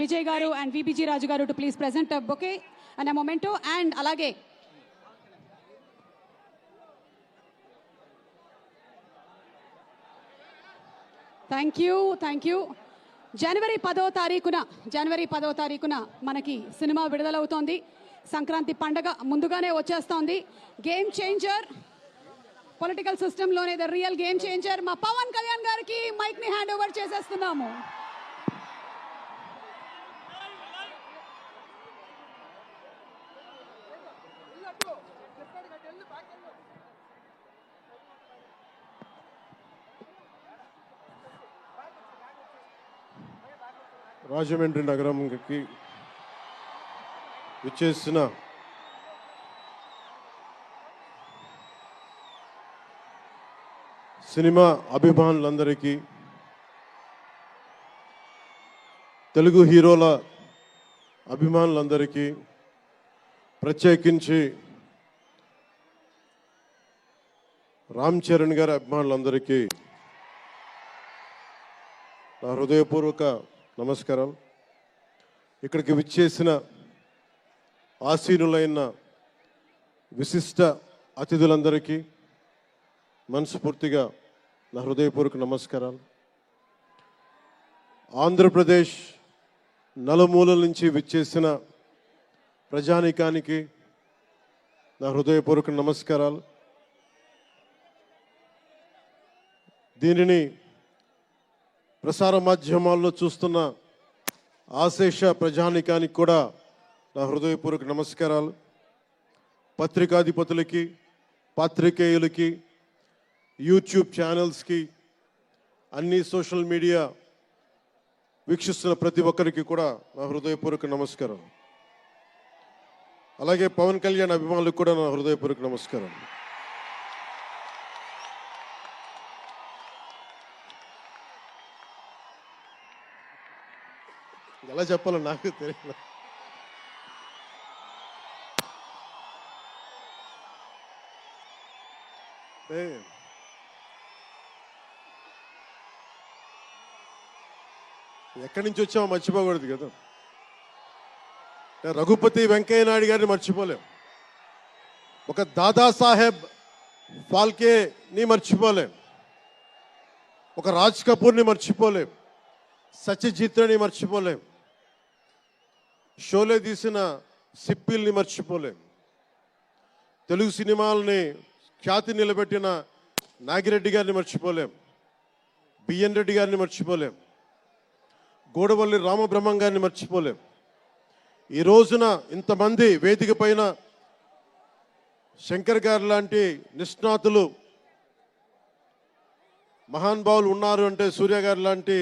Vijay Garu and VBG Raju Garu to please present a bouquet and a memento and alage. Thank you. జనవరి 10వ తారీఖున మనకి cinema విడుదలవుతోంది. Sankranti పండగ ముందుగానే వచ్చేస్తోంది. Game changer, political సిస్టంలోనే the real game changer మా పవన్ కళ్యాణ్ గారికి మైక్ ని హ్యాండ్ ఓవర్ చేసేస్తున్నాము. రాజమండ్రి నగరంకి విచ్చేసిన సినిమా అభిమానులందరికీ, తెలుగు హీరోల అభిమానులందరికీ, ప్రత్యేకించి రామ్ చరణ్ గారి అభిమానులందరికీ నా హృదయపూర్వక నమస్కారం. ఇక్కడికి విచ్చేసిన ఆసీనులైన విశిష్ట అతిథులందరికీ మనస్ఫూర్తిగా నా హృదయపూర్వక నమస్కారాలు. ఆంధ్రప్రదేశ్ నలుమూలల నుంచి విచ్చేసిన ప్రజానీకానికి నా హృదయపూర్వక నమస్కారాలు. దీనిని ప్రసార మాధ్యమాల్లో చూస్తున్న ఆశేష ప్రజానీకానికి కూడా నా హృదయపూర్వక నమస్కారాలు. పత్రికాధిపతులకి, పాత్రికేయులకి, యూట్యూబ్ ఛానల్స్కి, అన్ని సోషల్ మీడియా వీక్షిస్తున్న ప్రతి ఒక్కరికి కూడా నా హృదయపూర్వక నమస్కారం. అలాగే పవన్ కళ్యాణ్ అభిమానులకు కూడా నా హృదయపూర్వక నమస్కారం. ఎలా చెప్పాలో నాకు తెలియదు. ఎక్కడి నుంచి వచ్చామో మర్చిపోకూడదు కదా. రఘుపతి వెంకయ్య నాయుడు గారిని మర్చిపోలేం, ఒక దాదాసాహెబ్ ఫాల్కేని మర్చిపోలేం, ఒక రాజ్ కపూర్ని మర్చిపోలేం, సత్యజిత్ని మర్చిపోలేం, షోలే తీసిన సిప్పిల్ని మర్చిపోలేం, తెలుగు సినిమాలని ఖ్యాతి నిలబెట్టిన నాగిరెడ్డి గారిని మర్చిపోలేం, బిఎన్ రెడ్డి గారిని మర్చిపోలేం, గోడవల్లి రామబ్రహ్మం గారిని మర్చిపోలేం. ఈ రోజున ఇంతమంది వేదిక పైన శంకర్ గారు లాంటి నిష్ణాతులు మహానుభావులు ఉన్నారు అంటే, సూర్య గారు లాంటి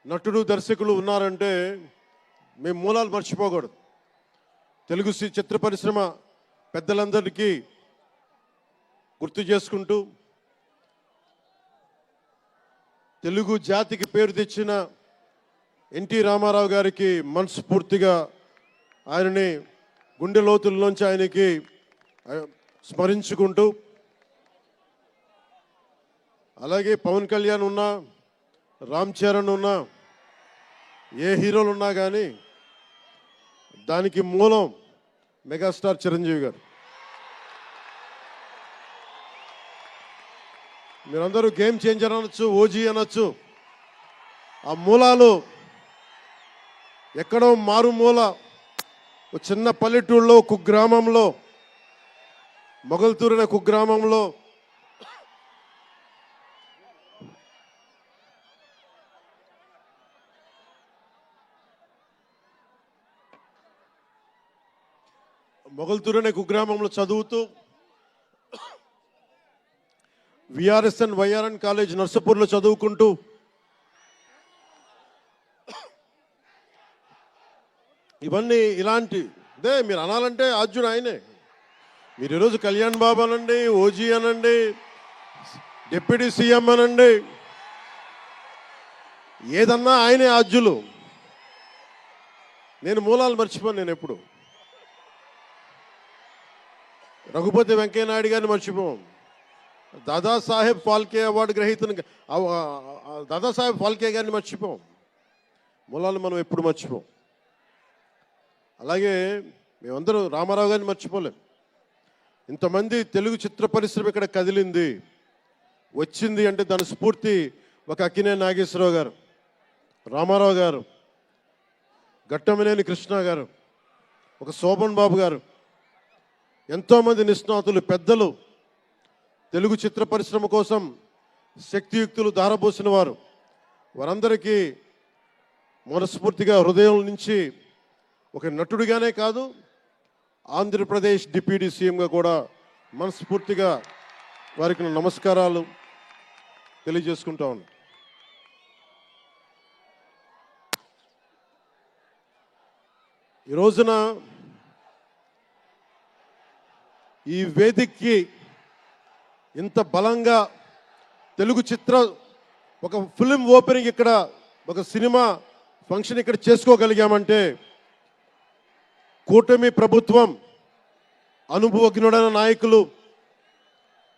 నటుడు దర్శకులు ఉన్నారంటే మేము మూలాలు మర్చిపోకూడదు. తెలుగు చిత్ర పరిశ్రమ పెద్దలందరికీ గుర్తు చేసుకుంటూ, తెలుగు జాతికి పేరు తెచ్చిన ఎన్టీ రామారావు గారికి మనస్ఫూర్తిగా ఆయనని గుండె లోతుల్లోంచి ఆయనకి స్మరించుకుంటూ, అలాగే పవన్ కళ్యాణ్ ఉన్నా, రామ్ చరణ్ ఉన్నా, ఏ హీరోలు ఉన్నా కానీ దానికి మూలం మెగాస్టార్ చిరంజీవి గారు. మీరందరూ గేమ్ చేంజర్ అనొచ్చు, ఓజీ అనొచ్చు. ఆ మూలాలు ఎక్కడో మారుమూల ఒక చిన్న పల్లెటూరులో, కుగ్రామంలో, మొగల్తూరు అనే కుగ్రామంలో కుగ్రామంలో చదువుతూ విఆర్ఎస్ఎన్ వైఆర్ఎన్ కాలేజ్ నర్సపూర్లో చదువుకుంటూ ఇవన్నీ ఇలాంటిదే మీరు అనాలంటే ఆద్యుడు ఆయనే. మీరు ఈరోజు కళ్యాణ్ బాబు అనండి, ఓజీ అనండి, డిప్యూటీ సీఎం అనండి, ఏదన్నా ఆయనే ఆద్యులు. నేను మూలాలు మర్చిపోను. నేను ఎప్పుడు రఘుపతి వెంకయ్య నాయుడు గారిని మర్చిపోం, దాదాసాహెబ్ ఫాల్కే అవార్డు గ్రహీతను దాదాసాహెబ్ ఫాల్కే గారిని మర్చిపోం, మూలాలను మనం ఎప్పుడు మర్చిపోం. అలాగే మేమందరం రామారావు గారిని మర్చిపోలేం. ఇంతమంది తెలుగు చిత్ర పరిశ్రమ ఇక్కడ కదిలింది, వచ్చింది అంటే దాని స్ఫూర్తి ఒక అక్కినే నాగేశ్వరరావు గారు, రామారావు గారు, ఘట్టమనేని కృష్ణ గారు, ఒక శోభన్ బాబు గారు, ఎంతోమంది నిష్ణాతులు పెద్దలు తెలుగు చిత్ర పరిశ్రమ కోసం శక్తియుక్తులు ధారపోసిన వారు. వారందరికీ మనస్ఫూర్తిగా హృదయం నుంచి ఒక నటుడిగానే కాదు, ఆంధ్రప్రదేశ్ డిప్యూటీ సీఎంగా కూడా మనస్ఫూర్తిగా వారికి నమస్కారాలు తెలియజేసుకుంటా ఉన్నాను. ఈ రోజున ఈ వేదికకి ఇంత బలంగా తెలుగు చిత్ర ఒక ఫిల్మ్ ఓపెనింగ్ ఇక్కడ, ఒక సినిమా ఫంక్షన్ ఇక్కడ చేసుకోగలిగామంటే కూటమి ప్రభుత్వం, అనుభవజ్ఞుడైన నాయకులు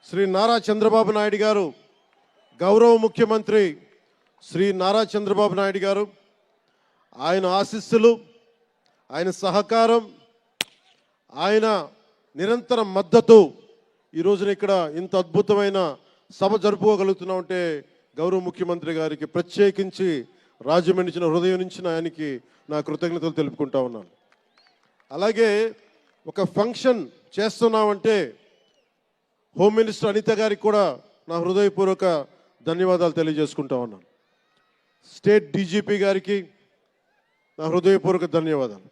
శ్రీ నారా చంద్రబాబు నాయుడు గారు, గౌరవ ముఖ్యమంత్రి శ్రీ నారా చంద్రబాబు నాయుడు గారు, ఆయన ఆశీస్సులు, ఆయన సహకారం, ఆయన నిరంతర మద్దతు ఈ రోజున ఇక్కడ ఇంత అద్భుతమైన సభ జరుపుకోగలుగుతున్నామంటే గౌరవ ముఖ్యమంత్రి గారికి ప్రత్యేకించి రాజమండ్రి హృదయం నుంచి ఆయనకి నా కృతజ్ఞతలు తెలుపుకుంటా ఉన్నాను. అలాగే ఒక ఫంక్షన్ చేస్తున్నామంటే హోమ్ మినిస్టర్ అనిత గారికి కూడా నా హృదయపూర్వక ధన్యవాదాలు తెలియజేసుకుంటా ఉన్నాను. స్టేట్ డీజీపీ గారికి నా హృదయపూర్వక ధన్యవాదాలు.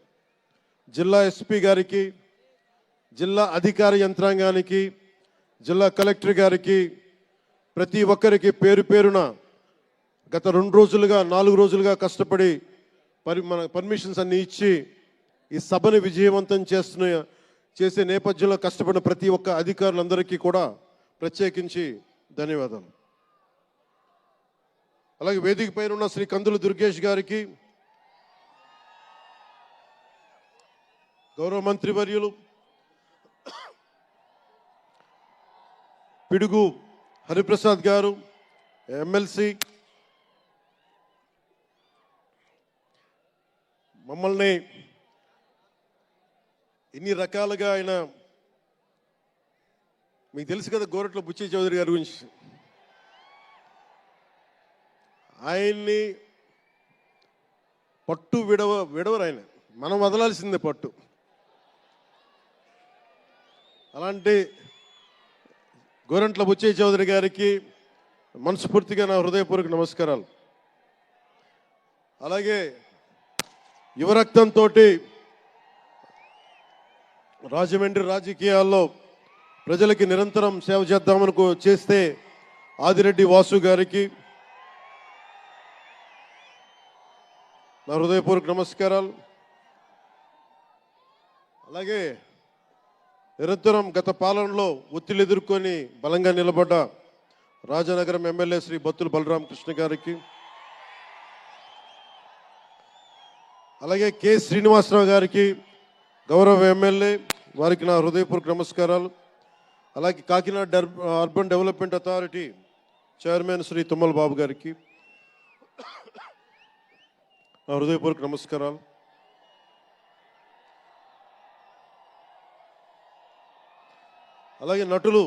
జిల్లా ఎస్పీ గారికి, జిల్లా అధికార యంత్రాంగానికి, జిల్లా కలెక్టర్ గారికి, ప్రతి ఒక్కరికి పేరు పేరున గత 2 రోజులుగా 4 రోజులుగా కష్టపడి మన పర్మిషన్స్ అన్ని ఇచ్చి ఈ సభను విజయవంతం చేసే నేపథ్యంలో కష్టపడిన ప్రతి ఒక్క అధికారులందరికీ కూడా ప్రత్యేకించి ధన్యవాదాలు. అలాగే వేదిక పైన ఉన్న శ్రీ కందులు దుర్గేష్ గారికి, గౌరవ మంత్రివర్యులు పిడుగు హరిప్రసాద్ గారు, ఎమ్మెల్సీ, మమ్మల్ని ఇన్ని రకాలుగా ఆయన, మీకు తెలుసు కదా గోరట్ల బుచ్చి చౌదరి గారి గురించి, ఆయన్ని పట్టు విడవరు ఆయన, మనం వదలాల్సిందే పట్టు. అలాంటి గోరంట్ల బుచ్చయ్య చౌదరి గారికి మనస్ఫూర్తిగా నా హృదయపూర్వక నమస్కారాలు. అలాగే యువరక్తంతో రాజమండ్రి రాజకీయాల్లో ప్రజలకి నిరంతరం సేవ చేద్దామని చేస్తే ఆదిరెడ్డి వాసు గారికి నా హృదయపూర్వక నమస్కారాలు. అలాగే నిరంతరం గత పాలనలో ఒత్తిళ్లు ఎదుర్కొని బలంగా నిలబడ్డ రాజనగరం ఎమ్మెల్యే శ్రీ బత్తుల బలరామకృష్ణ గారికి, అలాగే కె శ్రీనివాసరావు గారికి, గౌరవ ఎమ్మెల్యే, వారికి నా హృదయపూర్వక నమస్కారాలు. అలాగే Kakinada urban development authority chairman Shri Tummala Babu గారికి నా హృదయపూర్వక నమస్కారాలు. అలాగే నటులు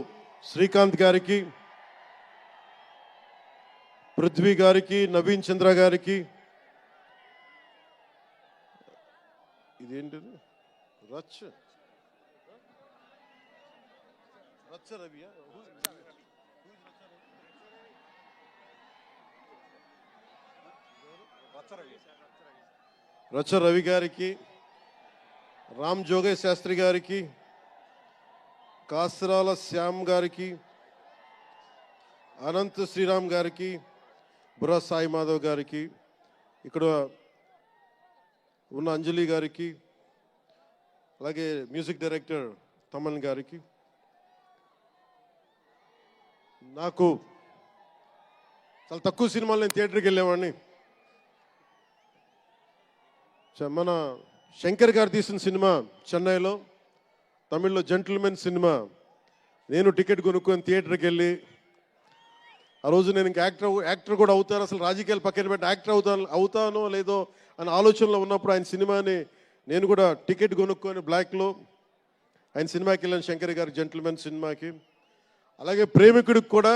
శ్రీకాంత్ గారికి, పృథ్వీ గారికి, నవీన్ చంద్ర గారికి, ఇదేంటిది రచ్చ రవియా, రచ్చ రవి గారికి, రామ్ జోగయ్య శాస్త్రి గారికి, కాసరాల శ్యామ్ గారికి, అనంత్ శ్రీరామ్ గారికి, బుర్రా సాయి మాధవ్ గారికి, ఇక్కడ ఉన్న అంజలి గారికి, అలాగే మ్యూజిక్ డైరెక్టర్ తమన్ గారికి, నాకు చాలా తక్కువ సినిమాలు నేను థియేటర్కి వెళ్ళేవాడిని. మన శంకర్ గారు తీసిన సినిమా చెన్నైలో, తమిళ్లో జెంటిల్మెన్ సినిమా, నేను టికెట్ కొనుక్కొని థియేటర్కి వెళ్ళి ఆ రోజు నేను ఇంకా యాక్టర్ కూడా అవుతాను, అసలు రాజకీయాలు పక్కన పెట్టి యాక్టర్ అవుతానో లేదో అని ఆలోచనలో ఉన్నప్పుడు ఆయన సినిమాని నేను కూడా టికెట్ కొనుక్కొని బ్లాక్లో ఆయన సినిమాకి వెళ్ళాను, శంకర్ గారి జెంటిల్మెన్ సినిమాకి. అలాగే ప్రేమికుడికి కూడా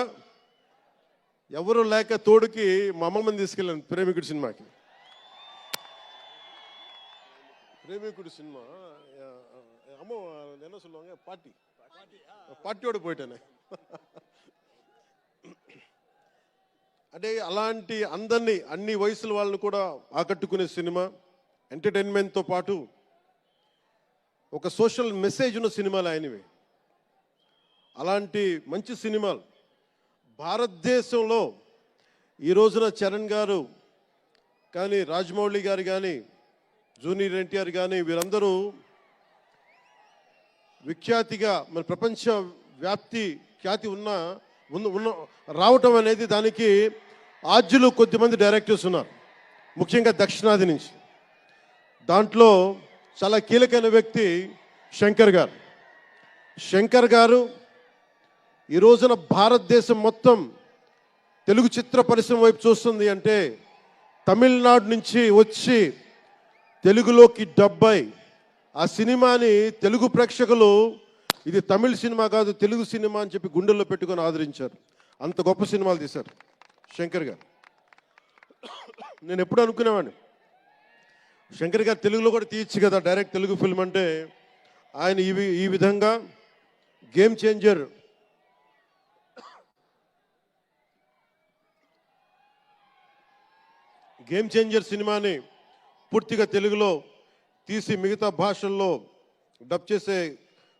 ఎవరు లేక తోడుకి మా అమ్మమ్మని తీసుకెళ్ళాను ప్రేమికుడి సినిమాకి. ప్రేమికుడి సినిమా అమ్మో என்ன சொல்லுவாங்க పార్టీயோடு పోయిటానే. అంటే అలాంటి అందరినీ అన్ని వయసుల వాళ్ళని కూడా ఆకట్టుకునే సినిమా, ఎంటర్టైన్మెంట్తో పాటు ఒక సోషల్ మెసేజ్ ఉన్న సినిమాలు ఆయనవి. అలాంటి మంచి సినిమాలు భారతదేశంలో ఈ రోజున చరణ్ గారు కానీ, రాజమౌళి గారు కానీ, జూనియర్ ఎన్టీఆర్ కానీ వీరందరూ విఖ్యాతిగా మన ప్రపంచ వ్యాప్తి ఖ్యాతి ఉన్న రావటం అనేది దానికి ఆద్యులు కొద్దిమంది డైరెక్టర్స్ ఉన్నారు, ముఖ్యంగా దక్షిణాది నుంచి. దాంట్లో చాలా కీలకమైన వ్యక్తి శంకర్ గారు. శంకర్ గారు ఈ రోజున భారతదేశం మొత్తం తెలుగు చిత్ర పరిశ్రమ వైపు చూస్తుంది అంటే తమిళనాడు నుంచి వచ్చి తెలుగులోకి డబ్బై ఆ సినిమాని తెలుగు ప్రేక్షకులు ఇది తమిళ సినిమా కాదు తెలుగు సినిమా అని చెప్పి గుండెల్లో పెట్టుకొని ఆదరించారు. అంత గొప్ప సినిమాలు తీశారు శంకర్ గారు. నేను ఎప్పుడు అనుకునేవాడిని శంకర్ గారు తెలుగులో కూడా తీయచ్చు కదా డైరెక్ట్ తెలుగు ఫిల్మ్ అంటే. ఆయన ఈ విధంగా గేమ్ చేంజర్ సినిమాని పూర్తిగా తెలుగులో తీసి మిగతా భాషల్లో డబ్ చేసే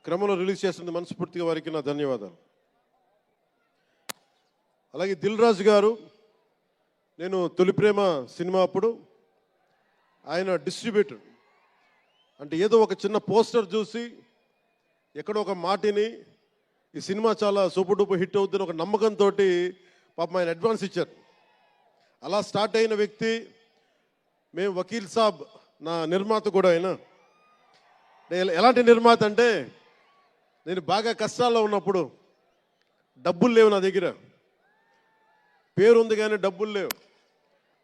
క్రమంలో రిలీజ్ చేస్తుంది. మనస్ఫూర్తిగా వారికి నా ధన్యవాదాలు. అలాగే దిల్ రాజు గారు, నేను తొలి ప్రేమ సినిమా అప్పుడు ఆయన డిస్ట్రిబ్యూటర్. అంటే ఏదో ఒక చిన్న పోస్టర్ చూసి ఎక్కడో ఒక మాటిని ఈ సినిమా చాలా సూపర్ డూపర్ హిట్ అవుతుందని ఒక నమ్మకంతో పాపం ఆయన అడ్వాన్స్ ఇచ్చారు. అలా స్టార్ట్ అయిన వ్యక్తి. మేము వకీల్ సాబ్ నా నిర్మాత కూడా అయినా. ఎలాంటి నిర్మాత అంటే నేను బాగా కష్టాల్లో ఉన్నప్పుడు డబ్బులు లేవు నా దగ్గర, పేరు ఉంది కానీ డబ్బులు లేవు,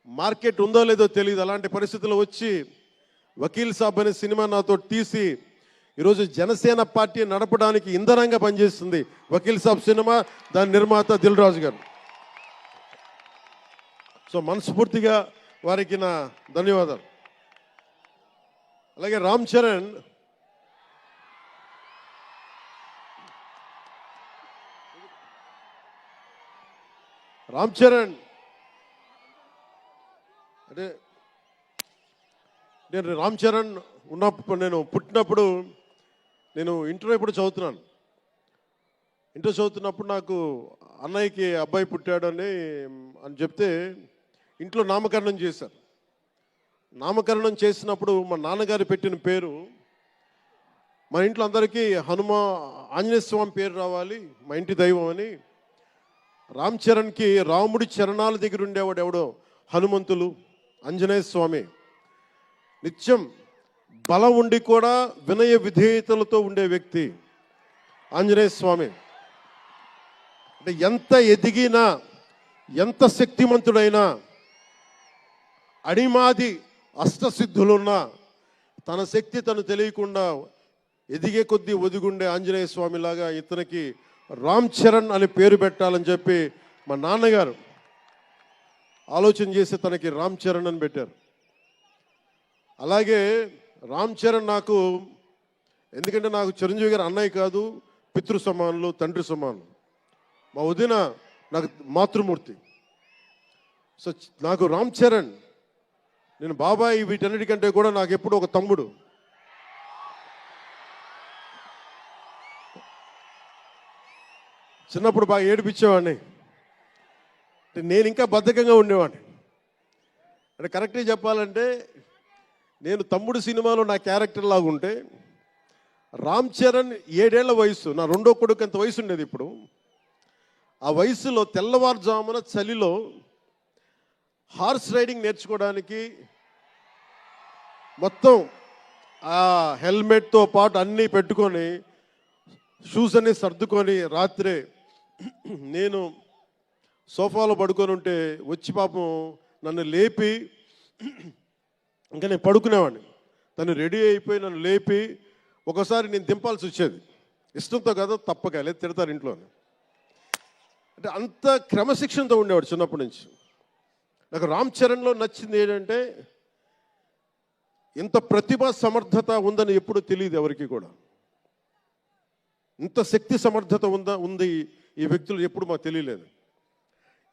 మార్కెట్ ఉందో లేదో తెలియదు. అలాంటి పరిస్థితుల్లో వచ్చి వకీల్ సాబ్ అనే సినిమా నాతో తీసి ఈరోజు జనసేన పార్టీ నడపడానికి ఇంధనంగా పనిచేస్తుంది వకీల్ సాబ్ సినిమా. దాని నిర్మాత దిల్ రాజు గారు. సో మనస్ఫూర్తిగా వారికి నా ధన్యవాదాలు. అలాగే రామ్ చరణ్, అంటే నేను రామ్ చరణ్ ఉన్నప్పుడు నేను పుట్టినప్పుడు నేను ఇంటర్ ఇప్పుడు చదువుతున్నాను. ఇంటర్ చదువుతున్నప్పుడు నాకు అన్నయ్యకి అబ్బాయి పుట్టాడని చెప్తే ఇంట్లో నామకరణం చేశారు. నామకరణం చేసినప్పుడు మా నాన్నగారు పెట్టిన పేరు మా ఇంట్లో అందరికీ ఆంజనేయ స్వామి పేరు రావాలి, మా ఇంటి దైవం అని. రామ్ చరణ్కి రాముడి చరణాల దగ్గర ఉండేవాడు ఎవడో హనుమంతులు, ఆంజనేయ స్వామి. నిత్యం బలం ఉండి కూడా వినయ విధేయతలతో ఉండే వ్యక్తి ఆంజనేయ స్వామి. అంటే ఎంత ఎదిగినా ఎంత శక్తిమంతుడైనా అడిమాది అష్టసిద్ధులున్నా తన శక్తి తను తెలియకుండా ఎదిగే కొద్దీ ఒదిగుండే ఆంజనేయ స్వామిలాగా ఇతనికి రామ్ చరణ్ అని పేరు పెట్టాలని చెప్పి మా నాన్నగారు ఆలోచన చేసి తనకి రామ్ చరణ్ అని పెట్టారు. అలాగే రామ్ చరణ్ నాకు, ఎందుకంటే నాకు చిరంజీవి గారు అన్నయ్య కాదు, పితృ సమానులు, తండ్రి సమానులు. మా వదిన నాకు మాతృమూర్తి. సో నాకు రామ్ చరణ్, నేను బాబాయ్ వీటన్నిటికంటే కూడా నాకు ఎప్పుడు ఒక తమ్ముడు. చిన్నప్పుడు బాగా ఏడిపించేవాడిని, నేను ఇంకా బద్ధకంగా ఉండేవాడిని. అంటే కరెక్ట్గా చెప్పాలంటే నేను తమ్ముడు సినిమాలో నా క్యారెక్టర్ లాగా ఉంటే రామ్ చరణ్ 7 ఏళ్ల వయసు, నా రెండో కొడుకు అంత వయసు ఉండేది. ఇప్పుడు ఆ వయసులో తెల్లవారుజామున చలిలో హార్స్ రైడింగ్ నేర్చుకోవడానికి మొత్తం ఆ హెల్మెట్తో పాటు అన్నీ పెట్టుకొని షూస్ అన్నీ సర్దుకొని రాత్రే నేను సోఫాలో పడుకొని ఉంటే వచ్చి పాపం నన్ను లేపి, ఇంకా నేను పడుకునేవాడిని, తను రెడీ అయిపోయి నన్ను లేపి ఒకసారి నేను దింపాల్సి వచ్చేది. ఇష్టంతో కాదు, తప్పక, లేదు తిడతారు ఇంట్లో. అంటే అంత క్రమశిక్షణతో ఉండేవాడు చిన్నప్పటి నుంచి. నాకు రామ్ చరణ్లో నచ్చింది ఏంటంటే ఇంత ప్రతిభా సమర్థత ఉందని ఎప్పుడూ తెలియదు ఎవరికి కూడా. ఇంత శక్తి సమర్థత ఉంది ఈ వ్యక్తులు ఎప్పుడు మాకు తెలియలేదు.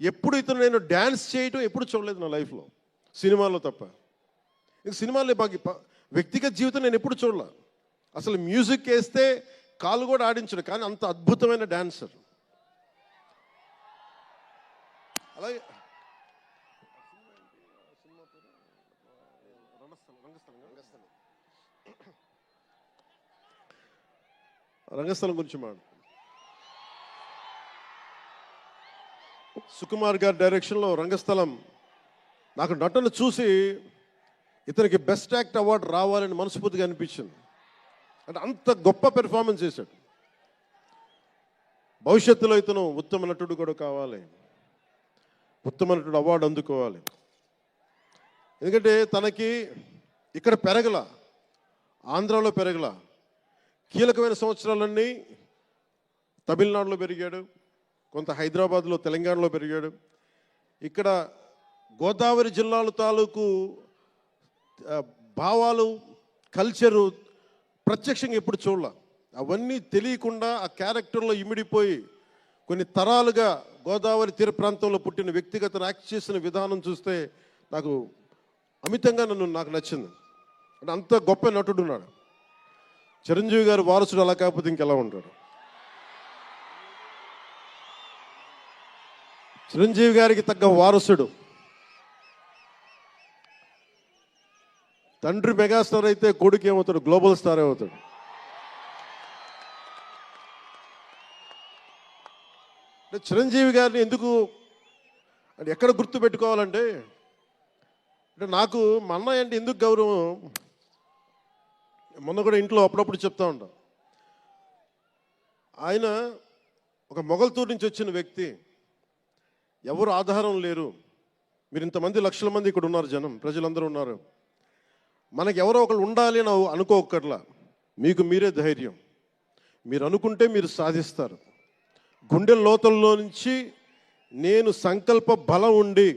ఎప్పుడు ఇతను నేను డ్యాన్స్ చేయటం ఎప్పుడు చూడలేదు నా లైఫ్లో, సినిమాలో తప్ప. ఇంక సినిమాలో మాకు వ్యక్తిగత జీవితం నేను ఎప్పుడు చూడలే. అసలు మ్యూజిక్ వేస్తే కాలు కూడా ఆడించడు, కానీ అంత అద్భుతమైన డాన్సర్. అలాగే రంగస్థలం గురించి సుకుమార్ గారి డైరెక్షన్లో రంగస్థలం. నాకు నటన చూసి ఇతనికి బెస్ట్ యాక్ట్ అవార్డు రావాలని మనస్ఫూర్తిగా అనిపించింది. అంటే అంత గొప్ప పెర్ఫార్మెన్స్ చేశాడు. భవిష్యత్తులో ఇతను ఉత్తమ నటుడు కూడా కావాలి, ఉత్తమ నటుడు అవార్డు అందుకోవాలి. ఎందుకంటే తనకి ఇక్కడ పెరగల, ఆంధ్రాలో పెరగల. కీలకమైన సంవత్సరాలన్నీ తమిళనాడులో పెరిగాడు, కొంత హైదరాబాద్లో, తెలంగాణలో పెరిగాడు. ఇక్కడ గోదావరి జిల్లాల తాలూకు భావాలు, కల్చరు ప్రత్యక్షంగా ఎప్పుడు చూడాల. అవన్నీ తెలియకుండా ఆ క్యారెక్టర్లో ఇమిడిపోయి కొన్ని తరాలుగా గోదావరి తీర ప్రాంతంలో పుట్టిన వ్యక్తిగత యాక్ట్ చేసిన విధానం చూస్తే నాకు అమితంగా నాకు నచ్చింది. అంటే అంత గొప్ప నటుడు ఉన్నాడు. చిరంజీవి గారి వారసుడు అలా కాకపోతే ఇంకెలా ఉంటాడు. చిరంజీవి గారికి తగ్గ వారసుడు. తండ్రి మెగాస్టార్ అయితే కొడుకు ఏమవుతాడు? గ్లోబల్ స్టార్ అవుతాడు. చిరంజీవి గారిని ఎందుకు అంటే ఎక్కడ గుర్తు పెట్టుకోవాలంటే, అంటే నాకు మా అన్నయ్య అంటే ఎందుకు గౌరవం, మొన్న కూడా ఇంట్లో అప్పుడప్పుడు చెప్తా ఉంటాం. ఆయన ఒక మొగల్తూరు నుంచి వచ్చిన వ్యక్తి, ఎవరు ఆధారం లేరు. మీరు ఇంతమంది లక్షల మంది ఇక్కడ ఉన్నారు, జనం, ప్రజలందరూ ఉన్నారు. మనకి ఎవరో ఒకళ్ళు ఉండాలి అని అనుకోకర్లా. మీకు మీరే ధైర్యం. మీరు అనుకుంటే మీరు సాధిస్తారు. గుండె లోతుల్లో నుంచి నేను సంకల్ప బలం ఉండి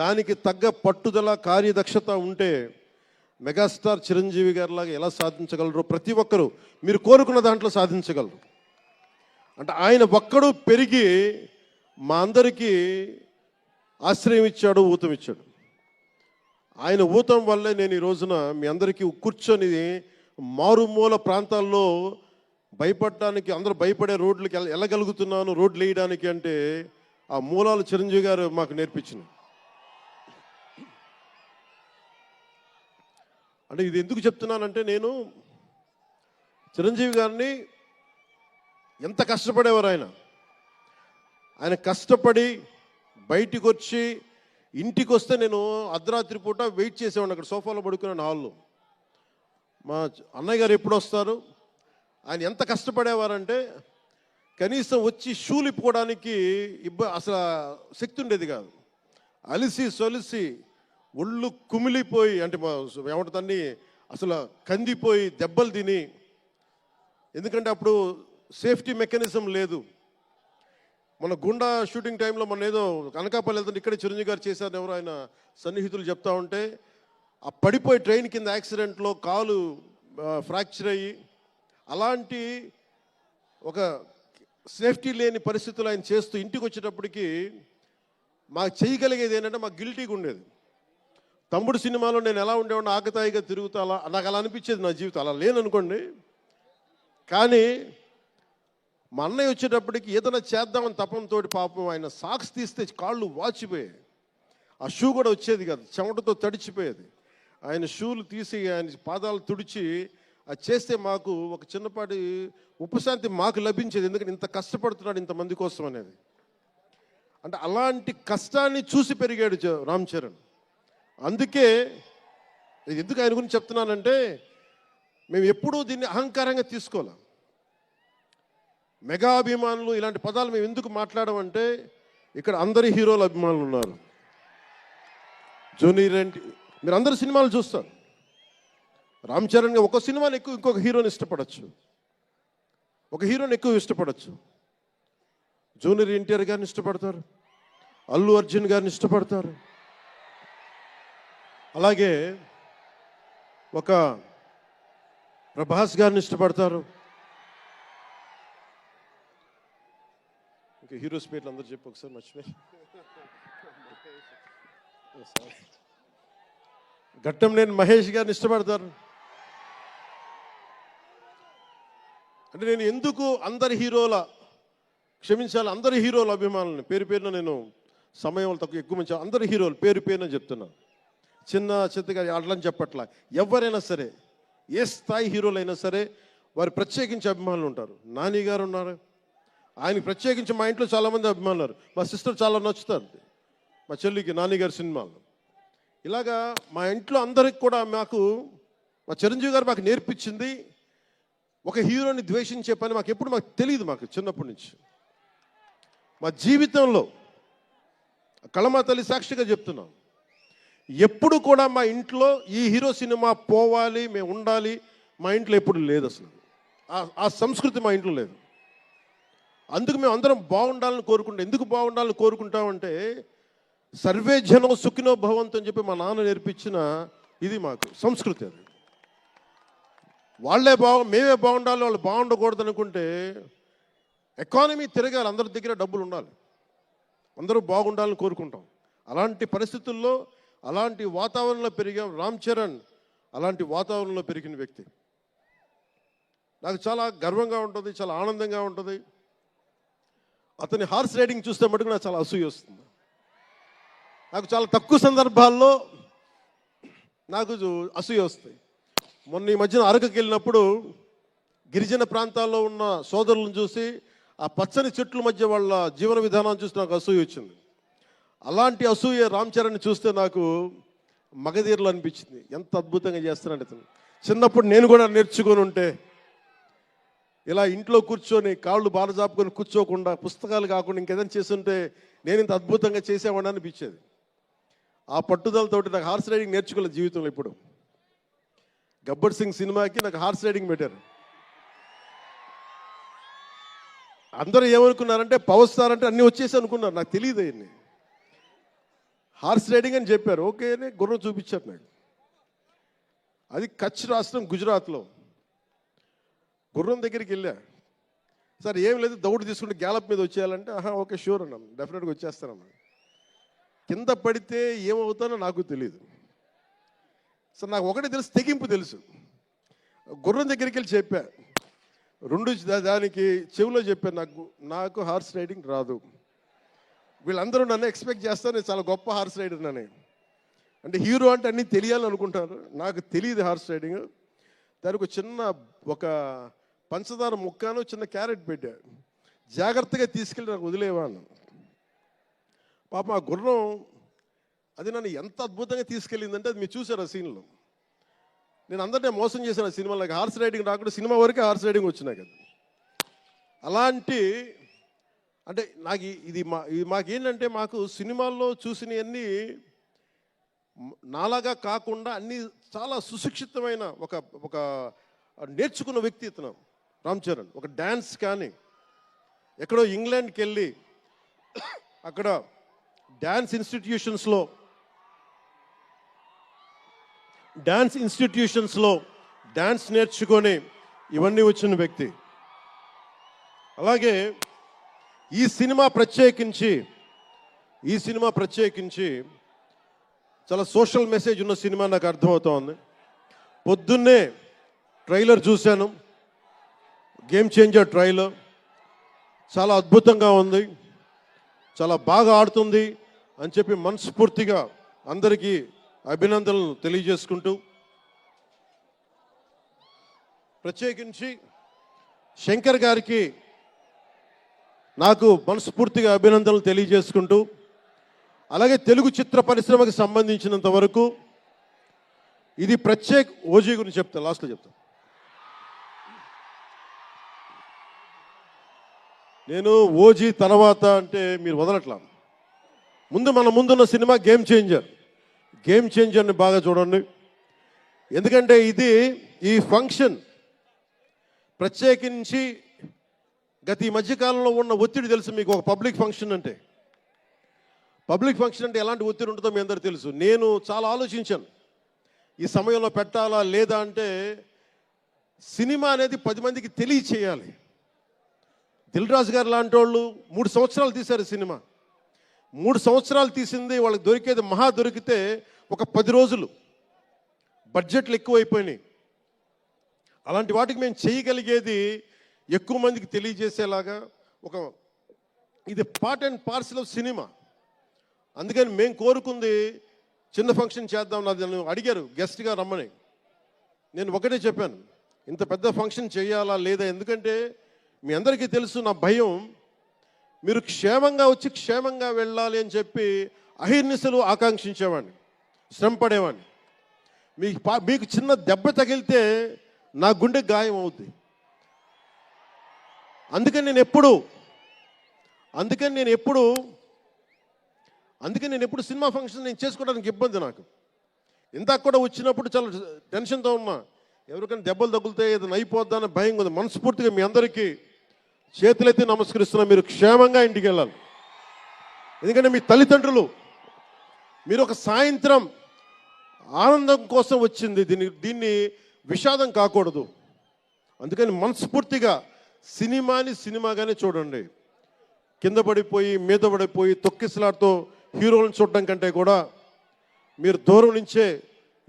దానికి తగ్గ పట్టుదల, కార్యదక్షత ఉంటే మెగాస్టార్ చిరంజీవి గారిలాగా ఎలా సాధించగలరో ప్రతి ఒక్కరూ మీరు కోరుకున్న దాంట్లో సాధించగలరు. అంటే ఆయన ఒక్కడు పెరిగి మా అందరికీ ఆశ్రయం ఇచ్చాడు, ఊతం ఇచ్చాడు. ఆయన ఊతం వల్లే నేను ఈ రోజున మీ అందరికీ కూర్చొని మారుమూల ప్రాంతాల్లో భయపడడానికి, అందరూ భయపడే రోడ్లకి వెళ్ళగలుగుతున్నాను, రోడ్లు వేయడానికి. అంటే ఆ మూలాలు చిరంజీవి గారు మాకు నేర్పించినాయి. అంటే ఇది ఎందుకు చెప్తున్నానంటే, నేను చిరంజీవి గారిని ఎంత కష్టపడేవారు ఆయన కష్టపడి బయటికి వచ్చి ఇంటికి వస్తే నేను అర్ధరాత్రి పూట వెయిట్ చేసేవాడిని అక్కడ సోఫాలో పడుకున్నాను హాల్లో. మా అన్నయ్య గారు ఎప్పుడు వస్తారు, ఆయన ఎంత కష్టపడేవారంటే కనీసం వచ్చి షూలు ఇప్పుకోవడానికి అసలు శక్తి ఉండేది కాదు. అలిసి సొలిసి ఒళ్ళు కుమిలిపోయి, అంటే ఏమంటుందని అసలు కందిపోయి దెబ్బలు తిని, ఎందుకంటే అప్పుడు సేఫ్టీ మెకానిజం లేదు. మన గుండా షూటింగ్ టైంలో మన ఏదో అనకాపల్లి వెళ్తుంటే ఇక్కడే చిరంజీవి గారు చేశారు, ఎవరు ఆయన సన్నిహితులు చెప్తా ఉంటే, ఆ పడిపోయి ట్రైన్ కింద యాక్సిడెంట్లో కాలు ఫ్రాక్చర్ అయ్యి, అలాంటి ఒక సేఫ్టీ లేని పరిస్థితులు ఆయన చేస్తూ ఇంటికి వచ్చేటప్పటికి మాకు చేయగలిగేది ఏంటంటే, మాకు గిల్టీగా ఉండేది. తమ్ముడు సినిమాలో నేను ఎలా ఉండేవాడిని, ఆకతాయిగా తిరుగుతా, అలా నాకు అలా అనిపించేది నా జీవితం. అలా లేననుకోండి, కానీ మా అన్నయ్య వచ్చేటప్పటికి ఏదైనా చేద్దామని తపంతో పాపం ఆయన సాక్స్ తీస్తే కాళ్ళు వాచిపోయాయి. ఆ షూ కూడా వచ్చేది కాదు, చెమటతో తడిచిపోయేది. ఆయన షూలు తీసి ఆయన పాదాలు తుడిచి అది చేస్తే మాకు ఒక చిన్నపాటి ఉపశాంతి మాకు లభించేది. ఎందుకంటే ఇంత కష్టపడుతున్నాడు ఇంతమంది కోసం అనేది. అంటే అలాంటి కష్టాన్ని చూసి పెరిగాడు రామ్ చరణ్. అందుకే ఎందుకు ఆయన గురించి చెప్తున్నానంటే, మేము ఎప్పుడూ దీన్ని అహంకారంగా తీసుకోవాలి. మెగా అభిమానులు ఇలాంటి పదాలు మేము ఎందుకు మాట్లాడమంటే, ఇక్కడ అందరి హీరోల అభిమానులు ఉన్నారు. జూనియర్ ఎన్టీ, మీరు అందరు సినిమాలు చూస్తారు. రామ్ చరణ్ ఒక సినిమాని ఎక్కువ ఇంకొక హీరోని ఇష్టపడచ్చు, ఒక హీరోని ఎక్కువ ఇష్టపడచ్చు. జూనియర్ ఎన్టీఆర్ గారిని ఇష్టపడతారు, అల్లు అర్జున్ గారిని ఇష్టపడతారు. అలాగే ఒక ప్రభాస్ గారిని ఇష్టపడతారు. ఇంకా హీరోస్ పేర్లు అందరూ చెప్పి ఒకసారి మర్చిపోయి. ఘట్టం నేను మహేష్ గారిని ఇష్టపడతారు. అంటే నేను ఎందుకు అందరి హీరోల, క్షమించాలి, అందరి హీరోల అభిమానులని పేరు పేరున నేను సమయం తక్కువ ఎక్కువ మంచి అందరి హీరోలు పేరు పేరున చెప్తున్నాను. చిన్న చిత్తగా అట్లని చెప్పట్లా. ఎవరైనా సరే, ఏ స్థాయి హీరోలైనా సరే వారు ప్రత్యేకించి అభిమానులు ఉంటారు. నాని గారు ఉన్నారు, ఆయనకి ప్రత్యేకించి మా ఇంట్లో చాలామంది అభిమానులు ఉన్నారు. మా సిస్టర్ చాలా నచ్చుతారు మా చెల్లికి నాని గారి సినిమాలు. ఇలాగా మా ఇంట్లో అందరికి కూడా మాకు మా చిరంజీవి గారు మాకు నేర్పించింది ఒక హీరోని ద్వేషించే పని మాకు ఎప్పుడు మాకు తెలియదు. మాకు చిన్నప్పటి నుంచి మా జీవితంలో కళమా తల్లి సాక్షిగా చెప్తున్నాం, ఎప్పుడు కూడా మా ఇంట్లో ఈ హీరో సినిమా పోవాలి, మేము ఉండాలి, మా ఇంట్లో ఎప్పుడు లేదు. అసలు ఆ సంస్కృతి మా ఇంట్లో లేదు. అందుకు మేము అందరం బాగుండాలని కోరుకుంటాం. ఎందుకు బాగుండాలని కోరుకుంటామంటే సర్వే జనం సుఖినో భవంతు అని చెప్పి మా నాన్న నేర్పించిన ఇది మాకు సంస్కృతి. అది వాళ్ళే మేమే బాగుండాలి, వాళ్ళు బాగుండకూడదు అనుకుంటే ఎకానమీ తిరగాలి, అందరి దగ్గర డబ్బులు ఉండాలి, అందరూ బాగుండాలని కోరుకుంటాం. అలాంటి పరిస్థితుల్లో అలాంటి వాతావరణంలో పెరిగాం. రామ్ చరణ్ అలాంటి వాతావరణంలో పెరిగిన వ్యక్తి. నాకు చాలా గర్వంగా ఉంటుంది, చాలా ఆనందంగా ఉంటుంది. అతని హార్స్ రైడింగ్ చూస్తే మటుకు నాకు చాలా అసూయ వస్తుంది. నాకు చాలా తక్కువ సందర్భాల్లో నాకు అసూయ వస్తాయి. మొన్న ఈ మధ్యన అరకుకి వెళ్ళినప్పుడు గిరిజన ప్రాంతాల్లో ఉన్న సోదరులను చూసి ఆ పచ్చని చెట్ల మధ్య వాళ్ళ జీవన విధానాన్ని చూసి నాకు అసూయ వచ్చింది. అలాంటి అసూయ రామ్ చరణ్ చూస్తే నాకు మగధీరలు అనిపించింది. ఎంత అద్భుతంగా చేస్తున్నాడు అతను. చిన్నప్పుడు నేను కూడా నేర్చుకొని ఉంటే, ఇలా ఇంట్లో కూర్చొని కాళ్ళు బారజాపుకొని కూర్చోకుండా, పుస్తకాలు కాకుండా ఇంకేదైనా చేస్తుంటే నేను ఇంత అద్భుతంగా చేసేవాడిని అనిపించేది. ఆ పట్టుదలతోటి నాకు హార్స్ రైడింగ్ నేర్చుకోలేదు జీవితంలో. ఇప్పుడు గబ్బర్ సింగ్ సినిమాకి నాకు హార్స్ రైడింగ్ పెట్టారు. అందరూ ఏమనుకున్నారంటే పవర్ స్టార్ అంటే అన్నీ వచ్చేసి అనుకున్నారు. నాకు తెలియదు అవన్నీ. హార్స్ రైడింగ్ అని చెప్పారు, ఓకే అని గుర్రం చూపించారు నాకు. అది కచ్ రాష్ట్రం గుజరాత్లో. గుర్రం దగ్గరికి వెళ్ళా, సార్ ఏం లేదు దౌడు తీసుకుంటే గ్యాలప్ మీద వచ్చేయాలంటే, ఓకే షూర్ అన్నాను, డెఫినెట్గా వచ్చేస్తానన్నా. కింద పడితే ఏమవుతానో నాకు తెలియదు. సార్ నాకు ఒకటి తెలుసు, తెగింపు తెలుసు. గుర్రం దగ్గరికి వెళ్ళి చెప్పా, దానికి చెవిలో చెప్పాను, నాకు హార్స్ రైడింగ్ రాదు. వీళ్ళందరూ నన్ను ఎక్స్పెక్ట్ చేస్తారు నేను చాలా గొప్ప హార్స్ రైడర్ అని. అంటే హీరో అంటే అన్నీ తెలియాలనుకుంటారు. నాకు తెలియదు హార్స్ రైడింగ్. దానికి ఒక పంచదార ముక్కను చిన్న క్యారెట్ పెట్టా, జాగ్రత్తగా తీసుకెళ్ళి నాకు వదిలేవాను. పాపం ఆ గుర్రం అది నన్ను ఎంత అద్భుతంగా తీసుకెళ్ళిందంటే, అది మీరు చూసారు ఆ సీన్లో. నేను అందరినీ మోసం చేశాను ఆ సినిమాలో. నాకు హార్స్ రైడింగ్ రాకుండా సినిమా వరకే హార్స్ రైడింగ్ వచ్చినా కదా. అలాంటి అంటే నాకు ఇది మాకేంటంటే, మాకు సినిమాల్లో చూసినవన్నీ నాలాగా కాకుండా అన్నీ చాలా సుశిక్షితమైన ఒక నేర్చుకున్న వ్యక్తి ఇతను రామ్ చరణ్. ఒక డ్యాన్స్ కానీ, ఎక్కడో ఇంగ్లాండ్కి వెళ్ళి అక్కడ డ్యాన్స్ ఇన్స్టిట్యూషన్స్లో డ్యాన్స్ నేర్చుకొని ఇవన్నీ వచ్చిన వ్యక్తి. అలాగే ఈ సినిమా ప్రత్యేకించి చాలా సోషల్ మెసేజ్ ఉన్న సినిమా నాకు అర్థమవుతోంది. పొద్దున్నే ట్రైలర్ చూశాను, గేమ్ చేంజర్ ట్రైలర్. చాలా అద్భుతంగా ఉంది, చాలా బాగా ఆడుతుంది అని చెప్పి మనస్ఫూర్తిగా అందరికీ అభినందనలు తెలియజేసుకుంటూ, ప్రత్యేకించి శంకర్ గారికి నాకు మనస్ఫూర్తిగా అభినందనలు తెలియజేసుకుంటూ, అలాగే తెలుగు చిత్ర పరిశ్రమకు సంబంధించినంత వరకు ఇది ఓజీ గురించి చెప్తా, లాస్ట్లో చెప్తా. నేను ఓజీ తర్వాత అంటే మీరు వదలట్లా. మన ముందున్న సినిమా గేమ్ చేంజర్ని బాగా చూడండి. ఎందుకంటే ఈ ఫంక్షన్ ప్రత్యేకించి గత ఈ మధ్యకాలంలో ఉన్న ఒత్తిడి తెలుసు మీకు. ఒక పబ్లిక్ ఫంక్షన్ అంటే ఎలాంటి ఒత్తిడి ఉంటుందో మీ అందరూ తెలుసు. నేను చాలా ఆలోచించాను, ఈ సమయంలో పెట్టాలా లేదా అంటే సినిమా అనేది 10 మందికి తెలియచేయాలి. దిల్ రాజు గారు లాంటి వాళ్ళు 3 సంవత్సరాలు తీశారు సినిమా. 3 సంవత్సరాలు తీసింది వాళ్ళకి దొరికేది దొరికితే ఒక 10 రోజులు. బడ్జెట్లు ఎక్కువైపోయినాయి. అలాంటి వాటికి మేము చేయగలిగేది ఎక్కువ మందికి తెలియజేసేలాగా ఇది part and parcel of cinema. అందుకని మేము కోరుకుంది చిన్న ఫంక్షన్ చేద్దాం. నన్ను అడిగారు గెస్ట్గా రమ్మని. నేను ఒకటే చెప్పాను, ఇంత పెద్ద ఫంక్షన్ చేయాలా లేదా, ఎందుకంటే మీ అందరికీ తెలుసు నా భయం. మీరు క్షేమంగా వచ్చి క్షేమంగా వెళ్ళాలి అని చెప్పి అహిర్నిశలు ఆకాంక్షించేవాడిని, శ్రమ పడేవాడిని. మీకు చిన్న దెబ్బ తగిలితే నా గుండె గాయం అవుద్ది. అందుకని నేను ఎప్పుడు సినిమా ఫంక్షన్ నేను చేసుకోవడానికి ఇబ్బంది నాకు. ఇందాక కూడా వచ్చినప్పుడు చాలా టెన్షన్తో ఉన్నా, ఎవరికైనా దెబ్బలు తగులుతాయి ఏదైనా అయిపోద్దా అని భయం ఉంది. మనస్ఫూర్తిగా మీ అందరికీ చేతులైతే నమస్కరిస్తున్నా, మీరు క్షేమంగా ఇంటికి వెళ్ళాలి. ఎందుకంటే మీ తల్లిదండ్రులు, మీరు ఒక సాయంత్రం ఆనందం కోసం వచ్చింది, దీన్ని విషాదం కాకూడదు. అందుకని మనస్ఫూర్తిగా సినిమాగానే చూడండి. కింద పడిపోయి మీద పడిపోయి తొక్కిసలాడుతూ హీరోలను చూడడం కంటే కూడా మీరు దూరం నుంచే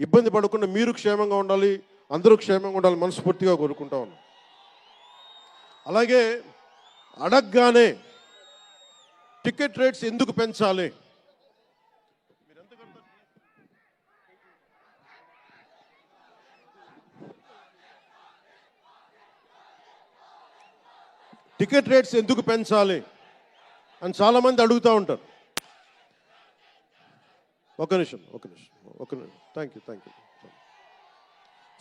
ఇబ్బంది పడకుండా మీరు క్షేమంగా ఉండాలి, అందరూ క్షేమంగా ఉండాలి మనస్ఫూర్తిగా కోరుకుంటా ఉన్నాం. అలాగే అడగగానే టికెట్ రేట్స్ ఎందుకు పెంచాలి? టికెట్ రేట్స్ ఎందుకు పెంచాలి అని చాలామంది అడుగుతూ ఉంటారు. ఒక నిమిషం థ్యాంక్ యూ.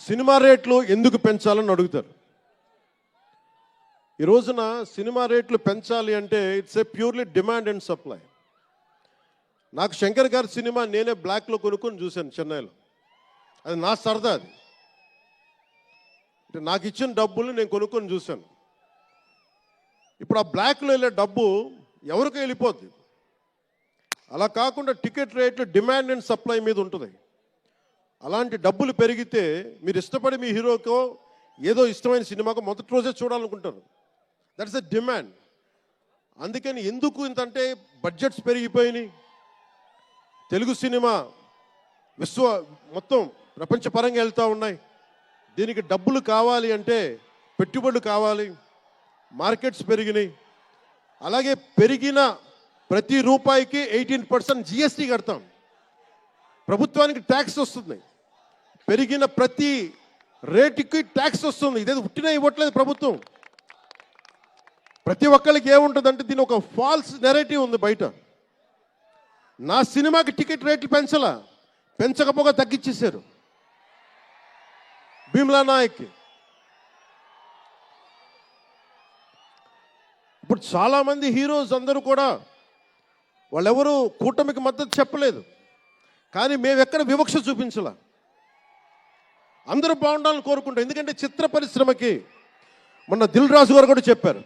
సినిమా రేట్లు ఎందుకు పెంచాలని అడుగుతారు. ఈ రోజున సినిమా రేట్లు పెంచాలి అంటే it's a purely demand and supply. నాకు శంకర్ గారి సినిమా నేనే బ్లాక్లో కొనుక్కొని చూశాను చెన్నైలో. అది నా సరదా. అది అంటే నాకు ఇచ్చిన డబ్బుల్ని నేను కొనుక్కొని చూశాను. ఇప్పుడు ఆ బ్లాక్లో వెళ్ళే డబ్బు ఎవరికి వెళ్ళిపోద్ది. అలా కాకుండా టికెట్ రేట్లు డిమాండ్ అండ్ సప్లై మీద ఉంటుంది. అలాంటి డబ్బులు పెరిగితే మీరు ఇష్టపడి మీ హీరోకో ఏదో ఇష్టమైన సినిమాకో మొదటి రోజే చూడాలనుకుంటారు. That's a demand. అందుకని ఎందుకు ఇంతంటే బడ్జెట్స్ పెరిగిపోయినాయి. తెలుగు సినిమా మొత్తం ప్రపంచపరంగా వెళ్తూ ఉన్నాయి. దీనికి డబ్బులు కావాలి అంటే పెట్టుబడులు కావాలి. మార్కెట్స్ పెరిగినాయి. అలాగే పెరిగిన ప్రతి రూపాయికి 18% జిఎస్టీ కడతాం. ప్రభుత్వానికి ట్యాక్స్ వస్తుంది. పెరిగిన ప్రతి రేటుకి ట్యాక్స్ వస్తుంది. ఇదేదో ఉట్టినా ఇవ్వట్లేదు ప్రభుత్వం. ప్రతి ఒక్కరికి ఏముంటుందంటే దీని ఒక ఫాల్స్ నెరేటివ్ ఉంది బయట. నా సినిమాకి టికెట్ రేట్లు పెంచకపోగా తగ్గించేశారు. భీమ్లా నాయక్కి ఇప్పుడు చాలామంది హీరోస్ అందరూ కూడా వాళ్ళెవరూ కూటమికి మద్దతు చెప్పలేదు. కానీ మేము ఎక్కడ వివక్ష చూపించాల, అందరూ బాగుండాలని కోరుకుంటాం. ఎందుకంటే చిత్ర పరిశ్రమకి మొన్న దిల్ రాజు గారు కూడా చెప్పారు,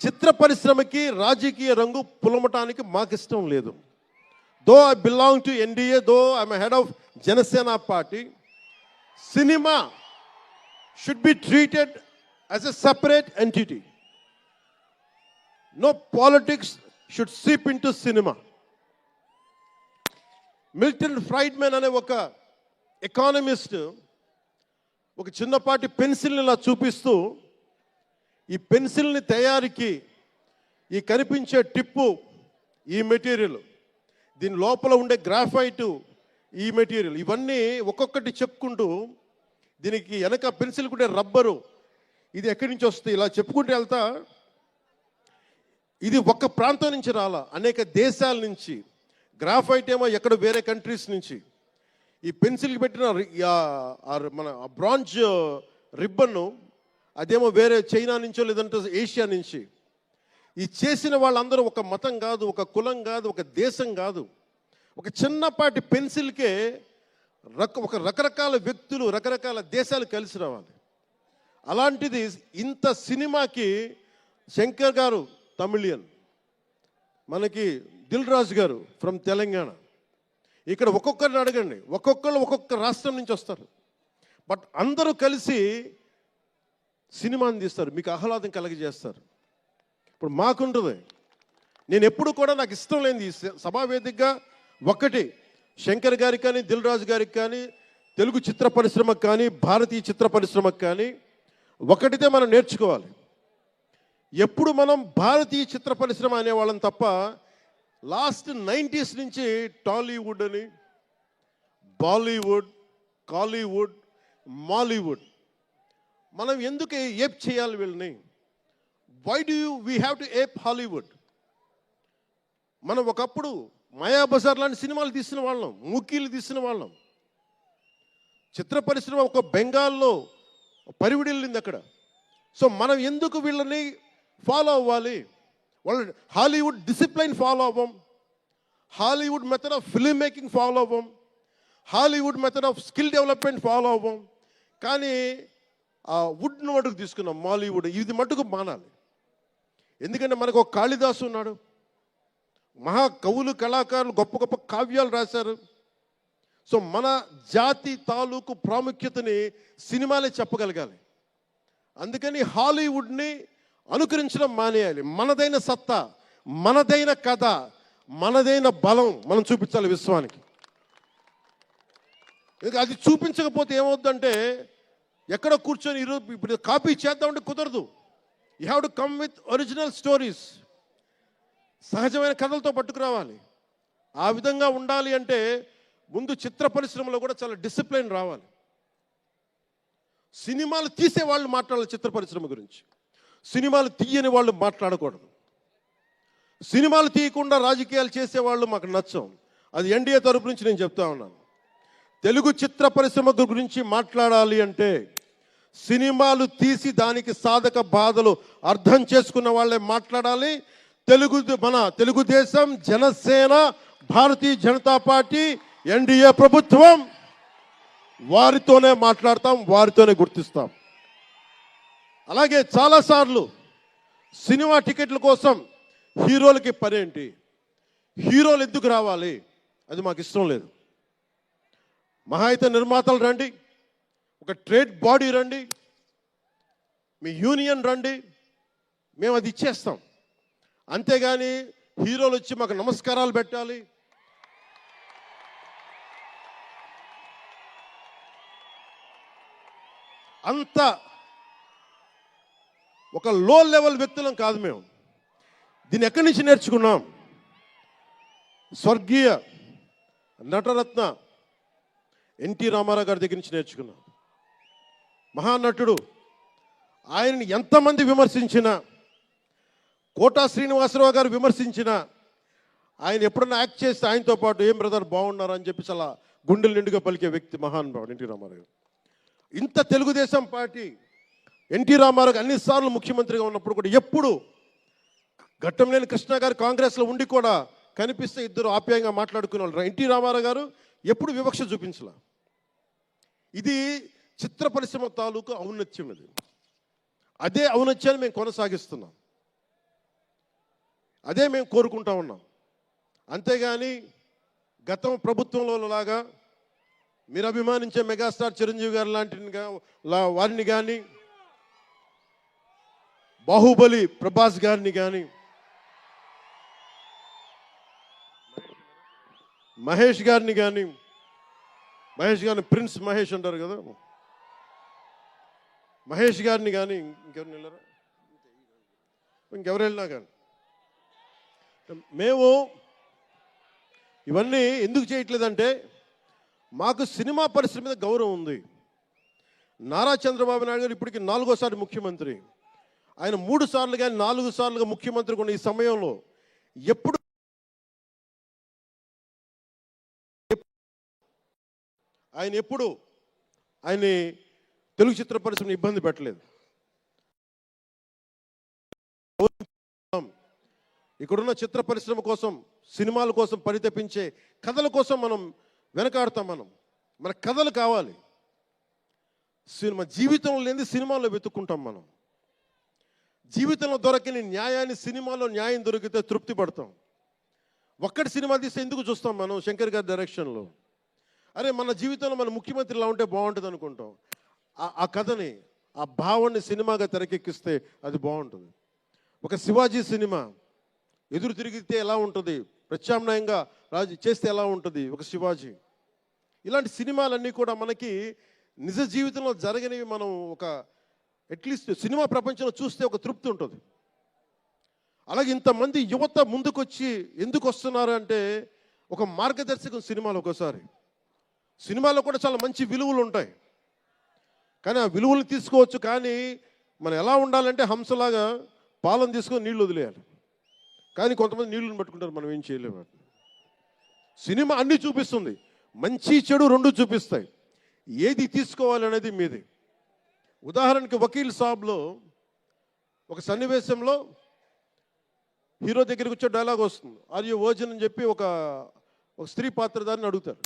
చిత్ర పరిశ్రమకి రాజకీయ రంగు పులమటానికి మాకు ఇష్టం లేదు. Though I belong to NDA, though I'm head of Janasena party, cinema should be treated as a separate entity. No politics should seep into cinema. Milton Friedman అనే ఒక ఎకానమిస్ట్ ఒక చిన్నపాటి పెన్సిల్ని ఇలా చూపిస్తూ, ఈ పెన్సిల్ని తయారీకి ఈ కనిపించే టిప్పు ఈ మెటీరియల్, దీని లోపల ఉండే గ్రాఫైటు ఈ మెటీరియల్, ఇవన్నీ ఒక్కొక్కటి చెప్పుకుంటూ దీనికి వెనక పెన్సిల్ ఉండే రబ్బరు ఇది ఎక్కడి నుంచి వస్తుంది ఇలా చెప్పుకుంటూ వెళ్తా, ఇది ఒక్క ప్రాంతం నుంచి రాలా, అనేక దేశాల నుంచి. గ్రాఫైట్ ఏమో ఎక్కడ వేరే కంట్రీస్ నుంచి. ఈ పెన్సిల్కి పెట్టిన మన బ్రాంజ్ రిబ్బన్ను అదేమో వేరే చైనా నుంచో లేదంటే ఏషియా నుంచి. ఈ చేసిన వాళ్ళందరూ ఒక మతం కాదు, ఒక కులం కాదు, ఒక దేశం కాదు. ఒక చిన్నపాటి పెన్సిల్కే ఒక రకరకాల వ్యక్తులు, రకరకాల దేశాలు కలిసి రావాలి. అలాంటిది ఇంత సినిమాకి శంకర్ గారు తమిళియన్, మనకి దిల్ రాజు గారు ఫ్రమ్ తెలంగాణ. ఇక్కడ ఒక్కొక్కరిని అడగండి, ఒక్కొక్కరు ఒక్కొక్క రాష్ట్రం నుంచి వస్తారు. బట్ అందరూ కలిసి సినిమాని తీస్తారు, మీకు ఆహ్లాదం కలిగజేస్తారు. ఇప్పుడు మాకుంటుంది, నేను ఎప్పుడు కూడా నాకు ఇష్టం లేనిది సభావేదికగా ఒకటి శంకర్ గారికి కానీ, దిల్ రాజు గారికి కానీ, తెలుగు చిత్ర పరిశ్రమకు కానీ, భారతీయ చిత్ర పరిశ్రమకు కానీ ఒకటితే మనం నేర్చుకోవాలి. ఎప్పుడు మనం భారతీయ చిత్ర పరిశ్రమ అనేవాళ్ళం తప్ప లాస్ట్ 90s నుంచి టాలీవుడ్ అని, బాలీవుడ్, కాలీవుడ్, మాలీవుడ్ మనం ఎందుకు ఏప్ చేయాలి వీళ్ళని? Why do we have to ape Hollywood? మనం ఒకప్పుడు మాయాబజార్ లాంటి సినిమాలు తీసిన వాళ్ళం, మూకీలు తీసిన వాళ్ళం. చిత్ర పరిశ్రమ ఒక బెంగాల్లో పరివిడిల్లింది అక్కడ. సో మనం ఎందుకు వీళ్ళని ఫాలో అవ్వాలి? వాళ్ళ హాలీవుడ్ డిసిప్లైన్ ఫాలో అవ్వం, Hollywood method of film making follow అవ్వం, Hollywood method of skill development follow అవ్వం. కానీ ఆ వుడ్ను మటుకు తీసుకున్నాం, మాలీవుడ్. ఇది మటుకు మానాలి. ఎందుకంటే మనకు ఒక కాళిదాసు ఉన్నాడు, మహా కవులు, కళాకారులు గొప్ప గొప్ప కావ్యాలు రాశారు. సో మన జాతి తాలూకు ప్రాముఖ్యతని సినిమాలే చెప్పగలగాలి. అందుకని హాలీవుడ్ని అనుకరించడం మానేయాలి. మనదైన సత్తా, మనదైన కథ, మనదైన బలం మనం చూపించాలి విశ్వానికి. అది చూపించకపోతే ఏమవుతుందంటే ఎక్కడ కూర్చొని ఈరోజు ఇప్పుడు కాపీ చేద్దామంటే కుదరదు. You have to come with original stories. సహజమైన కథలతో పట్టుకురావాలి. ఆ విధంగా ఉండాలి అంటే ముందు చిత్ర పరిశ్రమలో కూడా చాలా డిసిప్లిన్ రావాలి. సినిమాలు తీసే వాళ్ళు మాట్లాడాలి చిత్ర పరిశ్రమ గురించి, సినిమాలు తీయని వాళ్ళు మాట్లాడకూడదు. సినిమాలు తీయకుండా రాజకీయాలు చేసేవాళ్ళు మాకు నచ్చం. అది ఎన్డీఏ తరపు నుంచి నేను చెప్తా ఉన్నాను. తెలుగు చిత్ర పరిశ్రమ గురించి మాట్లాడాలి అంటే సినిమాలు తీసి దానికి సాధక బాధలు అర్థం చేసుకున్న వాళ్ళే మాట్లాడాలి. మన తెలుగుదేశం, జనసేన, భారతీయ జనతా పార్టీ, ఎన్డీఏ ప్రభుత్వం వారితోనే మాట్లాడతాం, వారితోనే గుర్తిస్తాం. అలాగే చాలాసార్లు సినిమా టికెట్ల కోసం హీరోలకి పనేంటి, హీరోలు ఎందుకు రావాలి, అది మాకు ఇష్టం లేదు. మహా అయితే నిర్మాతలు రండి, ఒక ట్రేడ్ బాడీ రండి, మీ యూనియన్ రండి, మేము అది ఇచ్చేస్తాం. అంతేగాని హీరోలు వచ్చి మాకు నమస్కారాలు పెట్టాలి, అంత ఒక లో లెవెల్ వ్యక్తులం కాదు మేము. దీన్ని ఎక్కడి నుంచి నేర్చుకున్నాం? స్వర్గీయ నటరత్న ఎన్టీ రామారావు గారి దగ్గర నుంచి నేర్చుకున్నాం. మహానటుడు, ఆయనని ఎంతమంది విమర్శించినా, కోటా శ్రీనివాసరావు గారు విమర్శించినా, ఆయన ఎప్పుడన్నా యాక్ట్ చేస్తే ఆయనతో పాటు ఏం బ్రదర్ బాగున్నారు అని చెప్పి చాలా గుండెలు నిండుగా పలికే వ్యక్తి మహానుభావుడు ఎన్టీ రామారావు గారు. ఇంత తెలుగుదేశం పార్టీ ఎన్టీ రామారావు అన్నిసార్లు ముఖ్యమంత్రిగా ఉన్నప్పుడు కూడా ఎప్పుడు ఘట్టంలేని కృష్ణ గారు కాంగ్రెస్లో ఉండి కూడా కనిపిస్తే ఇద్దరు ఆప్యాయంగా మాట్లాడుకునే వాళ్ళు. ఎన్టీ రామారావు గారు ఎప్పుడు వివక్ష చూపించాల. ఇది చిత్ర పరిశ్రమ తాలూకు ఔన్నత్యం. అది అదే ఔన్నత్యాన్ని మేము కొనసాగిస్తున్నాం, అదే మేము కోరుకుంటా ఉన్నాం. అంతేగాని గతం ప్రభుత్వంలో లాగా మీరు అభిమానించే మెగాస్టార్ చిరంజీవి గారు లాంటి వారిని కానీ, బాహుబలి ప్రభాస్ గారిని కానీ, మహేష్ గారిని ప్రిన్స్ మహేష్ అంటారు కదా, మహేష్ గారిని కానీ, ఇంకెవరిని వెళ్ళారా, ఇంకెవరు వెళ్ళినా కానీ మేము ఇవన్నీ ఎందుకు చేయట్లేదంటే మాకు సినిమా పరిశ్రమ మీద గౌరవం ఉంది. నారా చంద్రబాబు నాయుడు గారు ఇప్పటికి 4వ ముఖ్యమంత్రి. ఆయన 3 సార్లు కానీ 4 సార్లుగా ముఖ్యమంత్రి ఉన్న ఈ సమయంలో ఎప్పుడు ఆయన తెలుగు చిత్ర పరిశ్రమను ఇబ్బంది పెట్టలేదు. ఇక్కడున్న చిత్ర పరిశ్రమ కోసం, సినిమాల కోసం పరితపించే కథల కోసం మనం వెనకాడతాం. మన కథలు కావాలి. సినిమా జీవితంలో లేని సినిమాలో వెతుక్కుంటాం. మనం జీవితంలో దొరకని న్యాయాన్ని సినిమాలో న్యాయం దొరికితే తృప్తి పడతాం. ఒక్కటి సినిమా తీస్తే ఎందుకు చూస్తాం మనం? శంకర్ గారి డైరెక్షన్లో అరే మన జీవితంలో మన ముఖ్యమంత్రి ఇలా ఉంటే బాగుంటుంది అనుకుంటాం. ఆ కథని, ఆ భావాన్ని సినిమాగా తెరకెక్కిస్తే అది బాగుంటుంది. ఒక శివాజీ సినిమా ఎదురు తిరిగితే ఎలా ఉంటుంది, ప్రత్యామ్నాయంగా రాజు చేస్తే ఎలా ఉంటుంది ఒక శివాజీ. ఇలాంటి సినిమాలన్నీ కూడా మనకి నిజ జీవితంలో జరగనివి. మనం ఒక అట్లీస్ట్ సినిమా ప్రపంచంలో చూస్తే ఒక తృప్తి ఉంటుంది. అలాగే ఇంతమంది యువత ముందుకొచ్చి ఎందుకు వస్తున్నారు అంటే ఒక మార్గదర్శకం సినిమాలు. ఒకసారి సినిమాలో కూడా చాలా మంచి విలువలు ఉంటాయి, కానీ ఆ విలువలు తీసుకోవచ్చు. కానీ మనం ఎలా ఉండాలంటే హంసలాగా పాలన తీసుకొని నీళ్లు వదిలేయాలి. కానీ కొంతమంది నీళ్ళని పట్టుకుంటారు, మనం ఏం చేయలేము. సినిమా అన్నీ చూపిస్తుంది, మంచి చెడు రెండు చూపిస్తాయి. ఏది తీసుకోవాలి అనేది మీది. ఉదాహరణకి వకీల్ సాబ్లో ఒక సన్నివేశంలో హీరో దగ్గరికి వచ్చే డైలాగ్ వస్తుంది, ఆర్ యు వర్జిన్ అని చెప్పి ఒక స్త్రీ పాత్రధారిని అడుగుతారు.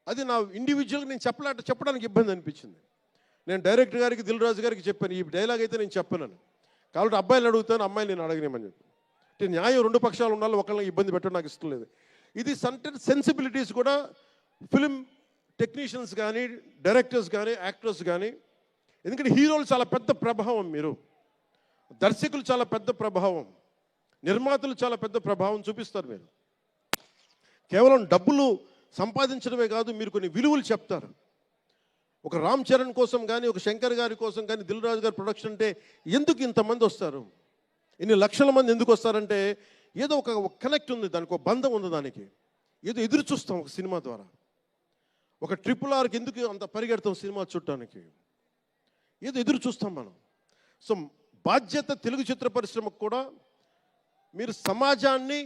అది నా ఇండివిజువల్గా నేను చెప్పడానికి ఇబ్బంది అనిపించింది. నేను డైరెక్టర్ గారికి, దిల్ రాజు గారికి చెప్పాను, ఈ డైలాగ్ అయితే నేను చెప్పాను. కాబట్టి అబ్బాయిని అడుగుతాను, అమ్మాయిని నేను అడగనేమని చెప్పి. అంటే న్యాయం రెండు పక్షాలు ఉండాలి, ఒకళ్ళని ఇబ్బంది పెట్టడం నాకు ఇష్టం లేదు. ఇది సెన్సిబిలిటీస్ కూడా ఫిలిం టెక్నీషియన్స్ కానీ, డైరెక్టర్స్ కానీ, యాక్టర్స్ కానీ, ఎందుకంటే హీరోలు చాలా పెద్ద ప్రభావం, మీరు దర్శకులు చాలా పెద్ద ప్రభావం, నిర్మాతలు చాలా పెద్ద ప్రభావం చూపిస్తారు. మీరు కేవలం డబ్బులు సంపాదించడమే కాదు, మీరు కొన్ని విలువలు చెప్తారు. ఒక రామ్ చరణ్ కోసం కానీ, ఒక శంకర్ గారి కోసం కానీ, దిల్ రాజు గారి ప్రొడక్షన్ అంటే ఎందుకు ఇంతమంది వస్తారు, ఇన్ని లక్షల మంది ఎందుకు వస్తారంటే ఏదో ఒక కనెక్ట్ ఉంది, దానికి ఒక బంధం ఉంది, దానికి ఏదో ఎదురు చూస్తాం ఒక సినిమా ద్వారా. ఒక RRRకి ఎందుకు అంత పరిగెడతాం సినిమా చూడటానికి, ఏదో ఎదురు చూస్తాం మనం. సో బాధ్యత తెలుగు చిత్ర పరిశ్రమకు కూడా మీరు సమాజాన్ని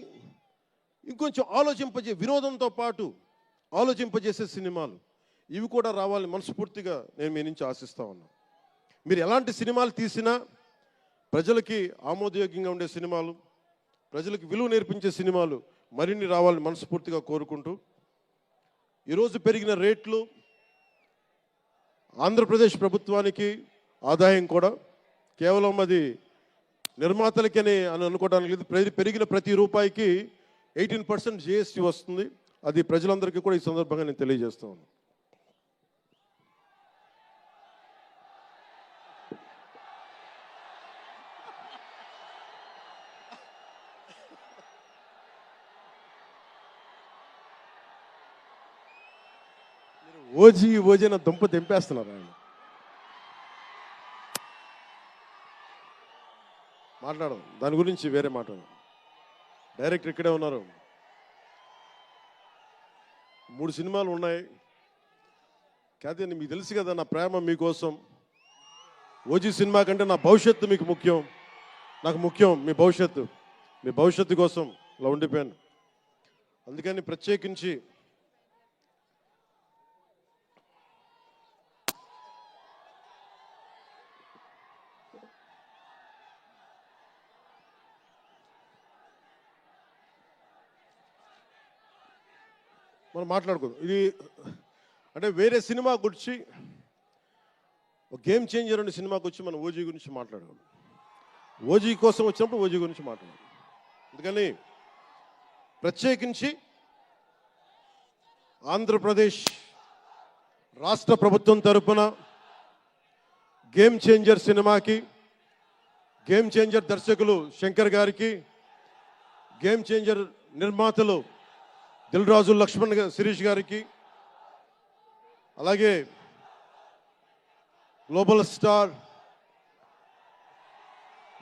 ఇంకొంచెం వినోదంతో పాటు ఆలోచింపజేసే సినిమాలు ఇవి కూడా రావాలని మనస్ఫూర్తిగా నేను మీ నుంచి ఆశిస్తా ఉన్నాను. మీరు ఎలాంటి సినిమాలు తీసినా ప్రజలకి ఆమోదయోగ్యంగా ఉండే సినిమాలు, ప్రజలకు విలువ నేర్పించే సినిమాలు మరిన్ని రావాలని మనస్ఫూర్తిగా కోరుకుంటూ, ఈరోజు పెరిగిన రేట్లు ఆంధ్రప్రదేశ్ ప్రభుత్వానికి ఆదాయం కూడా కేవలం అది నిర్మాతలకని అని అనుకోవడానికి లేదు. పెరిగిన ప్రతి రూపాయికి 18% GST వస్తుంది. అది ప్రజలందరికీ కూడా ఈ సందర్భంగా నేను తెలియజేస్తా ఉన్నాను. ఓజీ నా దుంప తెంపేస్తున్నారు. ఆయన మాట్లాడదాం దాని గురించి, వేరే మాట్లాడదాం. డైరెక్టర్ ఇక్కడే ఉన్నారు. 3 సినిమాలు ఉన్నాయి. కాదే మీకు తెలుసు కదా నా ప్రేమ మీకోసం. ఓజీ సినిమా కంటే నా భవిష్యత్తు మీకు ముఖ్యం, నాకు ముఖ్యం మీ భవిష్యత్తు. మీ భవిష్యత్తు కోసం ఇలా ఉండిపోయాను. అందుకని ప్రత్యేకించి మనం మాట్లాడుకుందాం. ఇది అంటే వేరే సినిమా గురించి, ఒక గేమ్ చేంజర్ అనే సినిమాకి వచ్చి మనం ఓజీ గురించి మాట్లాడుకోండి. ఓజీ కోసం వచ్చినప్పుడు ఓజీ గురించి మాట్లాడాలి. అందుకని ప్రత్యేకించి ఆంధ్రప్రదేశ్ రాష్ట్ర ప్రభుత్వం తరపున గేమ్ చేంజర్ సినిమాకి, గేమ్ చేంజర్ దర్శకులు శంకర్ గారికి, గేమ్ చేంజర్ నిర్మాతలు దిల్ రాజు, లక్ష్మణ్, శిరీష్ గారికి, అలాగే గ్లోబల్ స్టార్,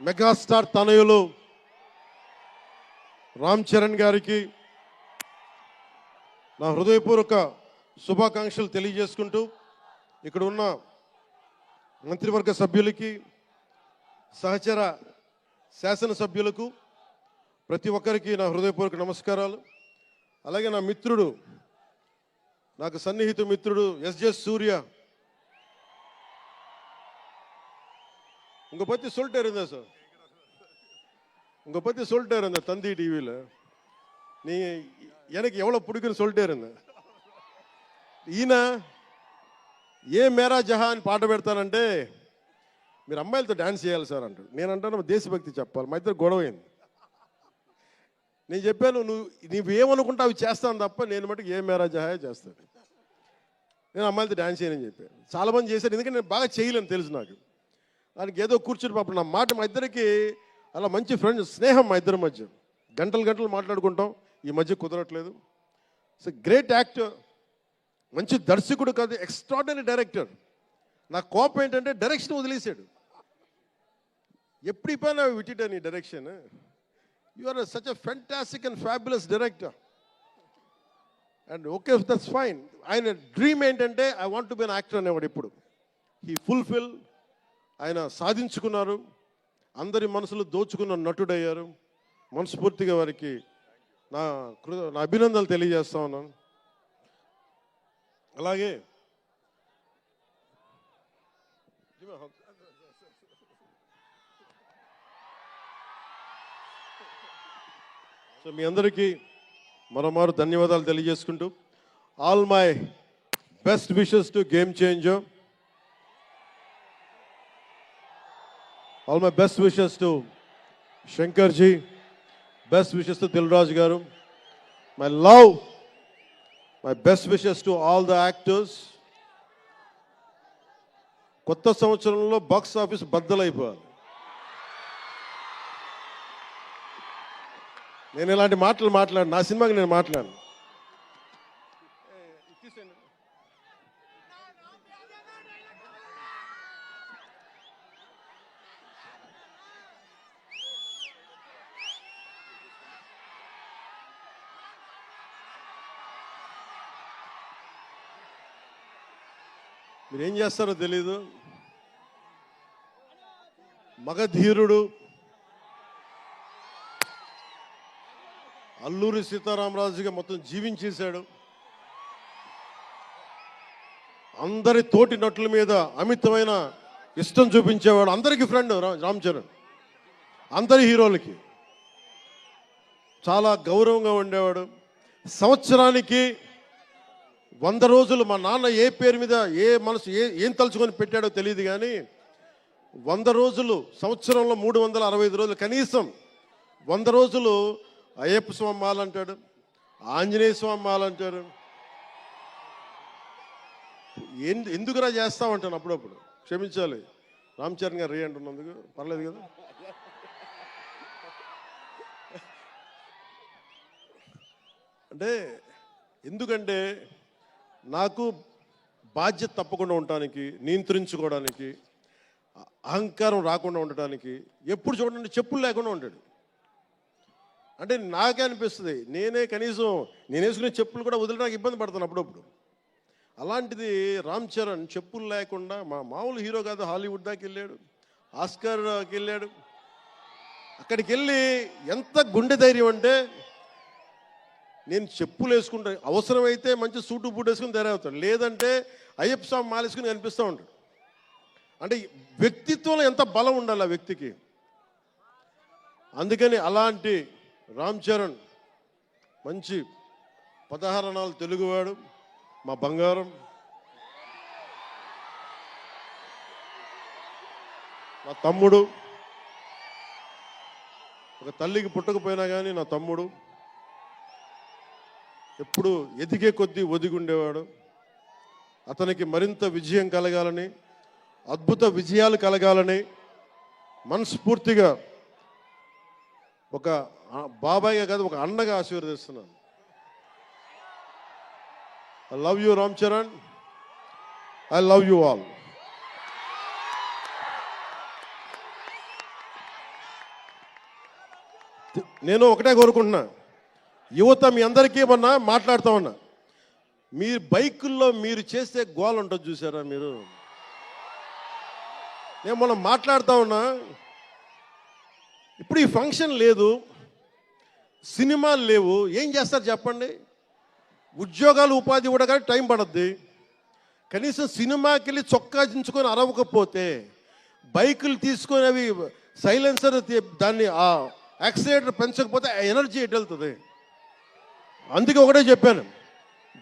మెగాస్టార్ తనయులు రామ్ చరణ్ గారికి నా హృదయపూర్వక శుభాకాంక్షలు తెలియజేసుకుంటూ, ఇక్కడ ఉన్న మంత్రివర్గ సభ్యులకి, సహచర శాసనసభ్యులకు ప్రతి ఒక్కరికి నా హృదయపూర్వక నమస్కారాలు. అలాగే నా మిత్రుడు, నాకు సన్నిహిత మిత్రుడు SJ సూర్య, உங்க பத்தி சொல்லிட்டு இருந்தேன் சார். உங்கள் பற்றி சொல்லிட்டாரு அந்த தந்தி டிவியில். நீ எனக்கு எவ்வளோ பிடிக்குன்னு சொல்லிட்டாரு. ఈయన ఏ మేరా జహా అని పాట పెడతానంటే మీరు అమ్మాయిలతో డ్యాన్స్ చేయాలి సార్ అంటాడు. నేను అంటాను దేశభక్తి చెప్పాలి. మా ఇద్దరు గొడవైంది. నేను చెప్పాను నువ్వు ఏమనుకుంటా అవి చేస్తాను తప్ప నేను మటుకు ఏ మేరా జహా చేస్తాను. నేను అమ్మాయిలతో డ్యాన్స్ చేయనని చెప్పాను. చాలామంది చేశారు, ఎందుకంటే నేను బాగా చేయలేను తెలుసు నాకు. దానికి ఏదో కూర్చుని పాపం నా మాట మా ఇద్దరికి అలా మంచి ఫ్రెండ్స్, స్నేహం మా ఇద్దరి మధ్య. గంటలు గంటలు మాట్లాడుకుంటాం. ఈ మధ్య కుదరట్లేదు. సో గ్రేట్ యాక్టర్, మంచి దర్శకుడు కాదు, ఎక్స్ట్రాడినరీ డైరెక్టర్. నా కోపం ఏంటంటే డైరెక్షన్ వదిలేశాడు. ఎప్పుడు పైన విటిట నీ direction. You are such a fantastic and fabulous director. And okay, that's fine. ఆయన డ్రీమ్ ఏంటంటే I want to be an actor అనేవాడు. ఇప్పుడు హీ ఫుల్ఫిల్. ఆయన సాధించుకున్నారు. అందరి మనసులు దోచుకున్న నటుడయ్యారు. మనస్ఫూర్తిగా వారికి నా అభినందనలు తెలియజేస్తా ఉన్నాను. అలాగే సో మీ అందరికీ మరోమారు ధన్యవాదాలు తెలియజేసుకుంటూ, all my best wishes to game changer. All my best wishes to Shankar ji. Best wishes to Dil Raju గారు. My love, my best wishes to all the actors. కొత్త సంవత్సరంలో బాక్స్ ఆఫీస్ బద్దలైపోవాలి. నేను ఇలాంటి మాటలు మాట్లాడు, నా సినిమాకి నేను మాట్లాడను. మీరేం చేస్తారో తెలీదు. మగధీరుడు అల్లూరి సీతారామరాజుగా మొత్తం జీవించేశాడు. అందరి తోటి నటుల మీద అమితమైన ఇష్టం చూపించేవాడు. అందరికీ ఫ్రెండ్ రామ్ చరణ్. అందరి హీరోలకి చాలా గౌరవంగా ఉండేవాడు. సంవత్సరానికి 100 రోజులు మా నాన్న ఏ పేరు మీద ఏం తలుచుకొని పెట్టాడో తెలియదు, కానీ 100 రోజులు, సంవత్సరంలో 365 రోజులు, కనీసం 100 రోజులు అయ్యప్ప స్వామి మాల అంటాడు, ఆంజనేయ స్వామి మాల అంటాడు. ఎందుకురా చేస్తామంటాను అప్పుడప్పుడు. క్షమించాలి రామ్ చరణ్ గారు రీ అంటున్నందుకు. పర్లేదు కదా. అంటే ఎందుకంటే నాకు బాధ్యత తప్పకుండా ఉండటానికి, నియంత్రించుకోవడానికి, అహంకారం రాకుండా ఉండటానికి. ఎప్పుడు చూడండి చెప్పులు లేకుండా ఉంటాడు. అంటే నాకే అనిపిస్తుంది, కనీసం నేను వేసుకునే చెప్పులు కూడా వదిలేడానికి ఇబ్బంది పడతాను అప్పుడప్పుడు. అలాంటిది రామ్ చరణ్ చెప్పులు లేకుండా, మామూలు హీరో కాదు, హాలీవుడ్ దాకా వెళ్ళాడు, ఆస్కార్కి వెళ్ళాడు. అక్కడికి వెళ్ళి ఎంత గుండె ధైర్యం అంటే, నేను చెప్పులు వేసుకుంటా, అవసరమైతే మంచి సూటు బూట్ వేసుకుని తయారవుతాడు, లేదంటే అయ్యప్ప స్వామి మాలేసుకుని కనిపిస్తూ ఉంటాడు. అంటే వ్యక్తిత్వంలో ఎంత బలం ఉండాలి ఆ వ్యక్తికి. అందుకని అలాంటి రామ్ చరణ్ మంచి 16 అణాలు తెలుగువాడు, మా బంగారం. నా తమ్ముడు, ఒక తల్లికి పుట్టకపోయినా కానీ నా తమ్ముడు. ఎప్పుడు ఎదిగే కొద్దీ ఒదిగుండేవాడు. అతనికి మరింత విజయం కలగాలని, అద్భుత విజయాలు కలగాలని మనస్ఫూర్తిగా ఒక బాబాయ్గా కాదు, ఒక అన్నగా ఆశీర్వదిస్తున్నాను. I love you Ram Charan. I love you all. నేను ఒకటే కోరుకుంటున్నా, యువత మీ అందరికీ ఏమన్నా మాట్లాడుతూ ఉన్నా, మీరు బైకుల్లో మీరు చేసే గోల ఉంటుంది చూసారా మీరు. నేను మనం మాట్లాడుతూ ఉన్నా, ఇప్పుడు ఈ ఫంక్షన్ లేదు, సినిమాలు లేవు, ఏం చేస్తారు చెప్పండి. ఉద్యోగాలు ఉపాధి కూడా కానీ టైం పడద్ది. కనీసం సినిమాకి వెళ్ళి చొక్కా దించుకొని అరవకపోతే, బైకులు తీసుకొని అవి సైలెన్సర్ దాన్ని యాక్సిలేటర్ పెంచకపోతే ఆ ఎనర్జీ ఎటు వెళ్తుంది? అందుకే ఒకటే చెప్పాను,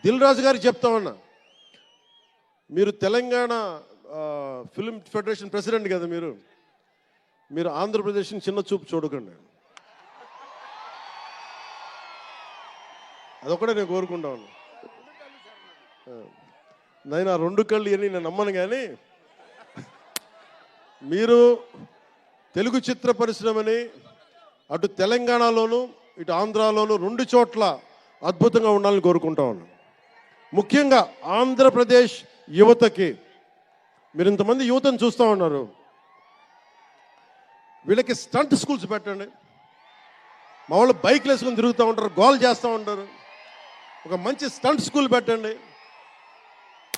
దిల్ రాజు గారికి చెప్తా ఉన్నా, మీరు తెలంగాణ ఫిల్మ్ ఫెడరేషన్ ప్రెసిడెంట్ కదా, మీరు ఆంధ్రప్రదేశ్ని చిన్న చూపు చూడకండి. అదొకటే నేను కోరుకుంటా ఉన్నా. నేను ఆ రెండు కళ్ళు అని నేను నమ్మను, కానీ మీరు తెలుగు చిత్ర పరిశ్రమని అటు తెలంగాణలోను ఇటు ఆంధ్రాలోను రెండు చోట్ల అద్భుతంగా ఉండాలని కోరుకుంటా ఉన్నాను. ముఖ్యంగా ఆంధ్రప్రదేశ్ యువతకి, మీరు ఇంతమంది యువతను చూస్తూ ఉన్నారు, వీళ్ళకి స్టంట్ స్కూల్స్ పెట్టండి. మా వాళ్ళు బైక్లు వేసుకొని తిరుగుతూ ఉంటారు, గోల్ చేస్తూ ఉంటారు. ఒక మంచి స్టంట్ స్కూల్ పెట్టండి.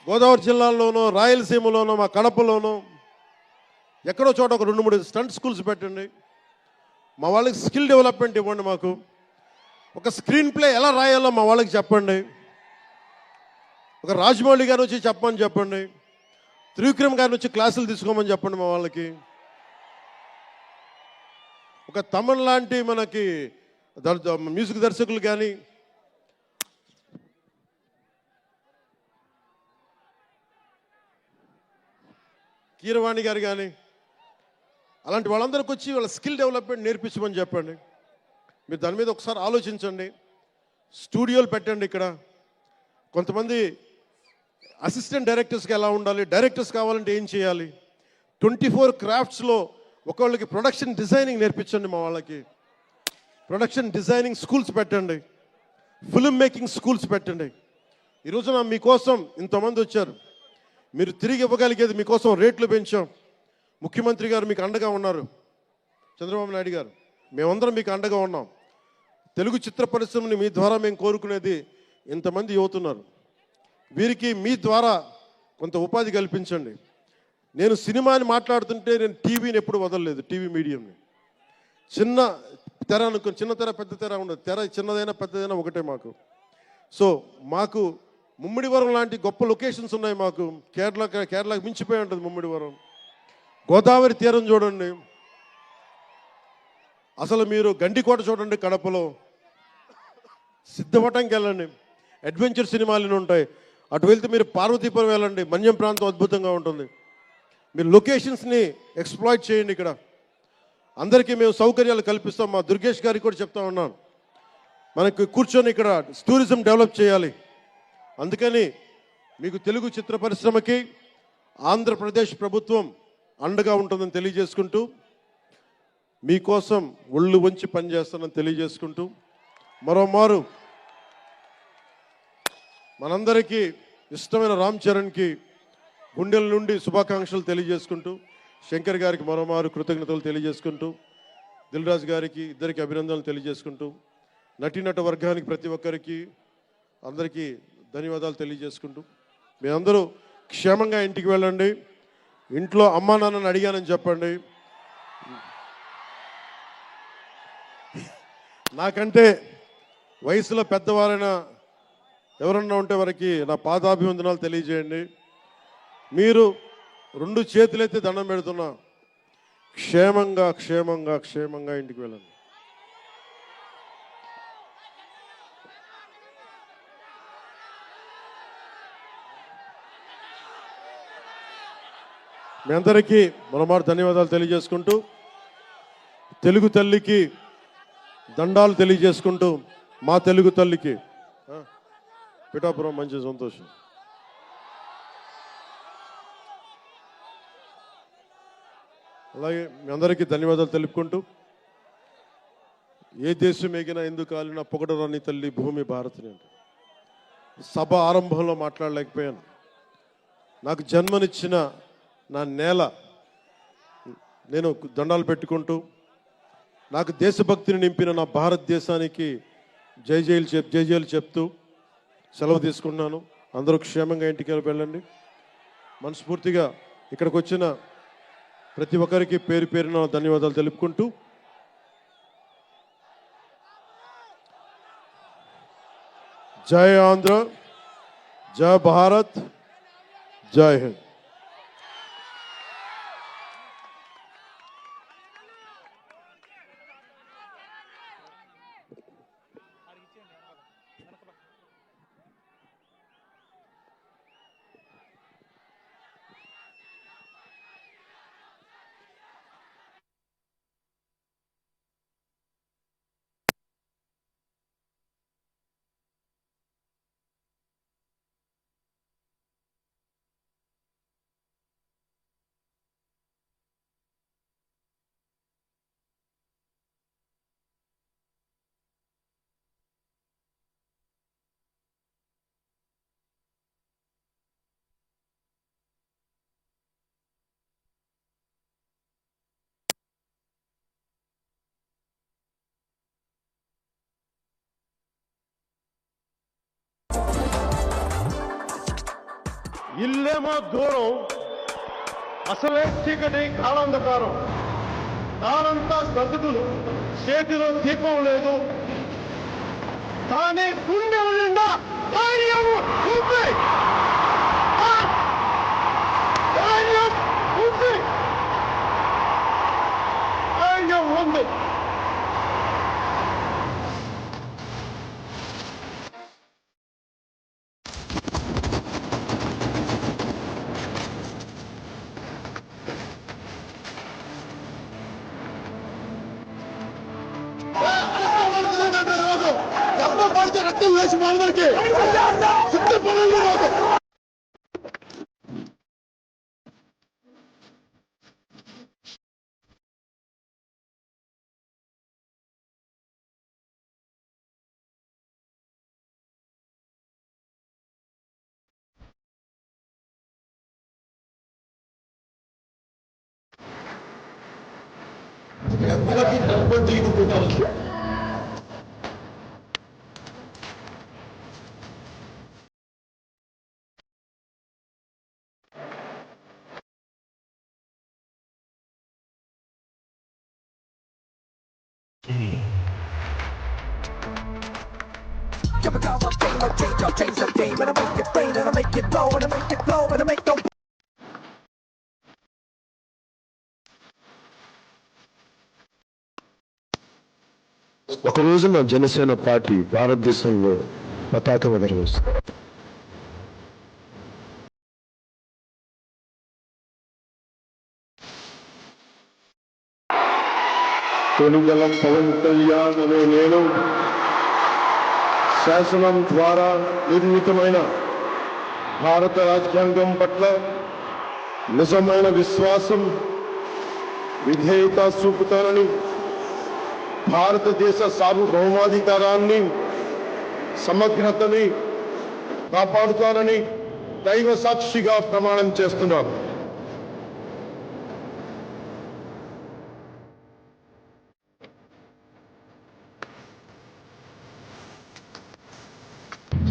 గోదావరి జిల్లాలోనూ రాయలసీమలోనూ మా కడపలోనూ ఎక్కడో చోట ఒక 2-3 స్టంట్ స్కూల్స్ పెట్టండి. మా వాళ్ళకి స్కిల్ డెవలప్మెంట్ ఇవ్వండి. మాకు ఒక స్క్రీన్ ప్లే ఎలా రాయాలో మా వాళ్ళకి చెప్పండి. ఒక రాజమౌళి గారు వచ్చి చెప్పమని చెప్పండి. త్రివిక్రమ్ గారిని వచ్చి క్లాసులు తీసుకోమని చెప్పండి మా వాళ్ళకి. ఒక తమన్ లాంటి మనకి మ్యూజిక్ దర్శకులు కానీ, కీరవాణి గారు కానీ, అలాంటి వాళ్ళందరికీ వచ్చి వాళ్ళ స్కిల్ డెవలప్మెంట్ నేర్పించమని చెప్పండి. మీరు దాని మీద ఒకసారి ఆలోచించండి. స్టూడియోలు పెట్టండి. ఇక్కడ కొంతమంది అసిస్టెంట్ డైరెక్టర్స్కి ఎలా ఉండాలి, డైరెక్టర్స్ కావాలంటే ఏం చేయాలి, 24 క్రాఫ్ట్స్లో ఒకళ్ళకి ప్రొడక్షన్ డిజైనింగ్ నేర్పించండి. మా వాళ్ళకి ప్రొడక్షన్ డిజైనింగ్ స్కూల్స్ పెట్టండి. ఫిల్మ్ మేకింగ్ స్కూల్స్ పెట్టండి. ఈరోజున మీకోసం ఇంతమంది వచ్చారు. మీరు తిరిగి ఇవ్వగలిగేది మీకోసం రేట్లు పెంచాం. ముఖ్యమంత్రి గారు మీకు అండగా ఉన్నారు, చంద్రబాబు నాయుడు గారు, మేమందరం మీకు అండగా ఉన్నాం. తెలుగు చిత్ర పరిశ్రమని మీ ద్వారా మేము కోరుకునేది, ఇంతమంది యువతున్నారు, వీరికి మీ ద్వారా కొంత ఉపాధి కల్పించండి. నేను సినిమాని మాట్లాడుతుంటే నేను టీవీని ఎప్పుడు వదలలేదు. టీవీ మీడియంని చిన్న తెర అనుకుని, చిన్న తెర పెద్ద తెర ఉండదు. తెర చిన్నదైనా పెద్దదైనా ఒకటే మాకు. సో మాకు ముమ్మిడివరం లాంటి గొప్ప లొకేషన్స్ ఉన్నాయి. మాకు కేరళకు మించిపోయి ఉంటుంది ముమ్మిడివరం. గోదావరి తీరం చూడండి, అసలు మీరు గండికోట చూడండి కడపలో, సిద్ధవటంకి వెళ్ళండి, అడ్వెంచర్ సినిమాలు ఉంటాయి. అటు వెళ్తే మీరు పార్వతీపురం వెళ్ళండి, మన్యం ప్రాంతం అద్భుతంగా ఉంటుంది. మీరు లొకేషన్స్ని ఎక్స్ప్లాయిట్ చేయండి. ఇక్కడ అందరికీ మేము సౌకర్యాలు కల్పిస్తాం. మా దుర్గేష్ గారికి కూడా చెప్తా ఉన్నాను, మనకు కూర్చొని ఇక్కడ టూరిజం డెవలప్ చేయాలి. అందుకని మీకు తెలుగు చిత్ర పరిశ్రమకి ఆంధ్రప్రదేశ్ ప్రభుత్వం అండగా ఉంటుందని తెలియజేసుకుంటూ, మీకోసం ఒళ్ళు వంచి పనిచేస్తానని తెలియజేసుకుంటూ, మరోమారు మనందరికీ ఇష్టమైన రామ్ చరణ్కి గుండెల నుండి శుభాకాంక్షలు తెలియజేసుకుంటూ, శంకర్ గారికి మరోమారు కృతజ్ఞతలు తెలియజేసుకుంటూ, దిల్ రాజు గారికి ఇద్దరికి అభినందనలు తెలియజేసుకుంటూ, నటీనట వర్గానికి ప్రతి ఒక్కరికి అందరికీ ధన్యవాదాలు తెలియజేసుకుంటూ, మీ అందరూ క్షేమంగా ఇంటికి వెళ్ళండి. ఇంట్లో అమ్మా నాన్నని అడిగానని చెప్పండి. నాకంటే వయసులో పెద్దవారైన ఎవరన్నా ఉంటే వారికి నా పాదాభివందనాలు తెలియజేయండి. మీరు 2 చేతులైతే దండం పెడుతున్నా, క్షేమంగా క్షేమంగా క్షేమంగా ఇంటికి వెళ్ళండి. మీ అందరికీ మరోమారు ధన్యవాదాలు తెలియజేసుకుంటూ, తెలుగు తల్లికి దండాలు తెలియజేసుకుంటూ, మా తెలుగు తల్లికి పిఠాపురం మంచి సంతోషం. అలాగే మీ అందరికీ ధన్యవాదాలు తెలుపుకుంటూ, ఏ దేశం ఎగినా ఎందుకు కాలినా పొగడరాని తల్లి భూమి భారతిని అంటే సభ ఆరంభంలో మాట్లాడలేకపోయాను. నాకు జన్మనిచ్చిన నా నేల నేను దండాలు పెట్టుకుంటూ, నాకు దేశభక్తిని నింపిన నా భారతదేశానికి జై జైలు చెప్తూ సెలవు తీసుకున్నాను. అందరూ క్షేమంగా ఇంటికి వెళ్ళండి. మనస్ఫూర్తిగా ఇక్కడికి వచ్చిన ప్రతి ఒక్కరికి పేరు పేరున ధన్యవాదాలు తెలుపుకుంటూ, జై ఆంధ్ర, జై భారత్, జై హింద్. ఇల్లేమో దూరం, అసలే చీకటి కాలంధకారం. దానంతా గతుకులు, చేతిలో దీపం లేదు, కానీ గుండె నిండా ధైర్యం ఉంది. ధైర్యం ఉంది. ధైర్యం ఉంది. రక్తం వేసి వాళ్ళకి సిద్ధపడండి. ఒక రోజున జనసేన పార్టీ భారతదేశంలో పతాకం ఎగరవేస్తుంది. కొనుగోలు పవన్ కళ్యాణ్ అనే నేను శాసనం ద్వారా నిర్మితమైన భారత రాజ్యాంగం పట్ల నిజమైన విశ్వాసం, విధేయత చూపుతానని, భారతదేశ సార్వభౌమాధికారాన్ని, సమగ్రతని కాపాడుతానని దైవ సాక్షిగా ప్రమాణం చేస్తున్నాను.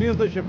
Seize the ship.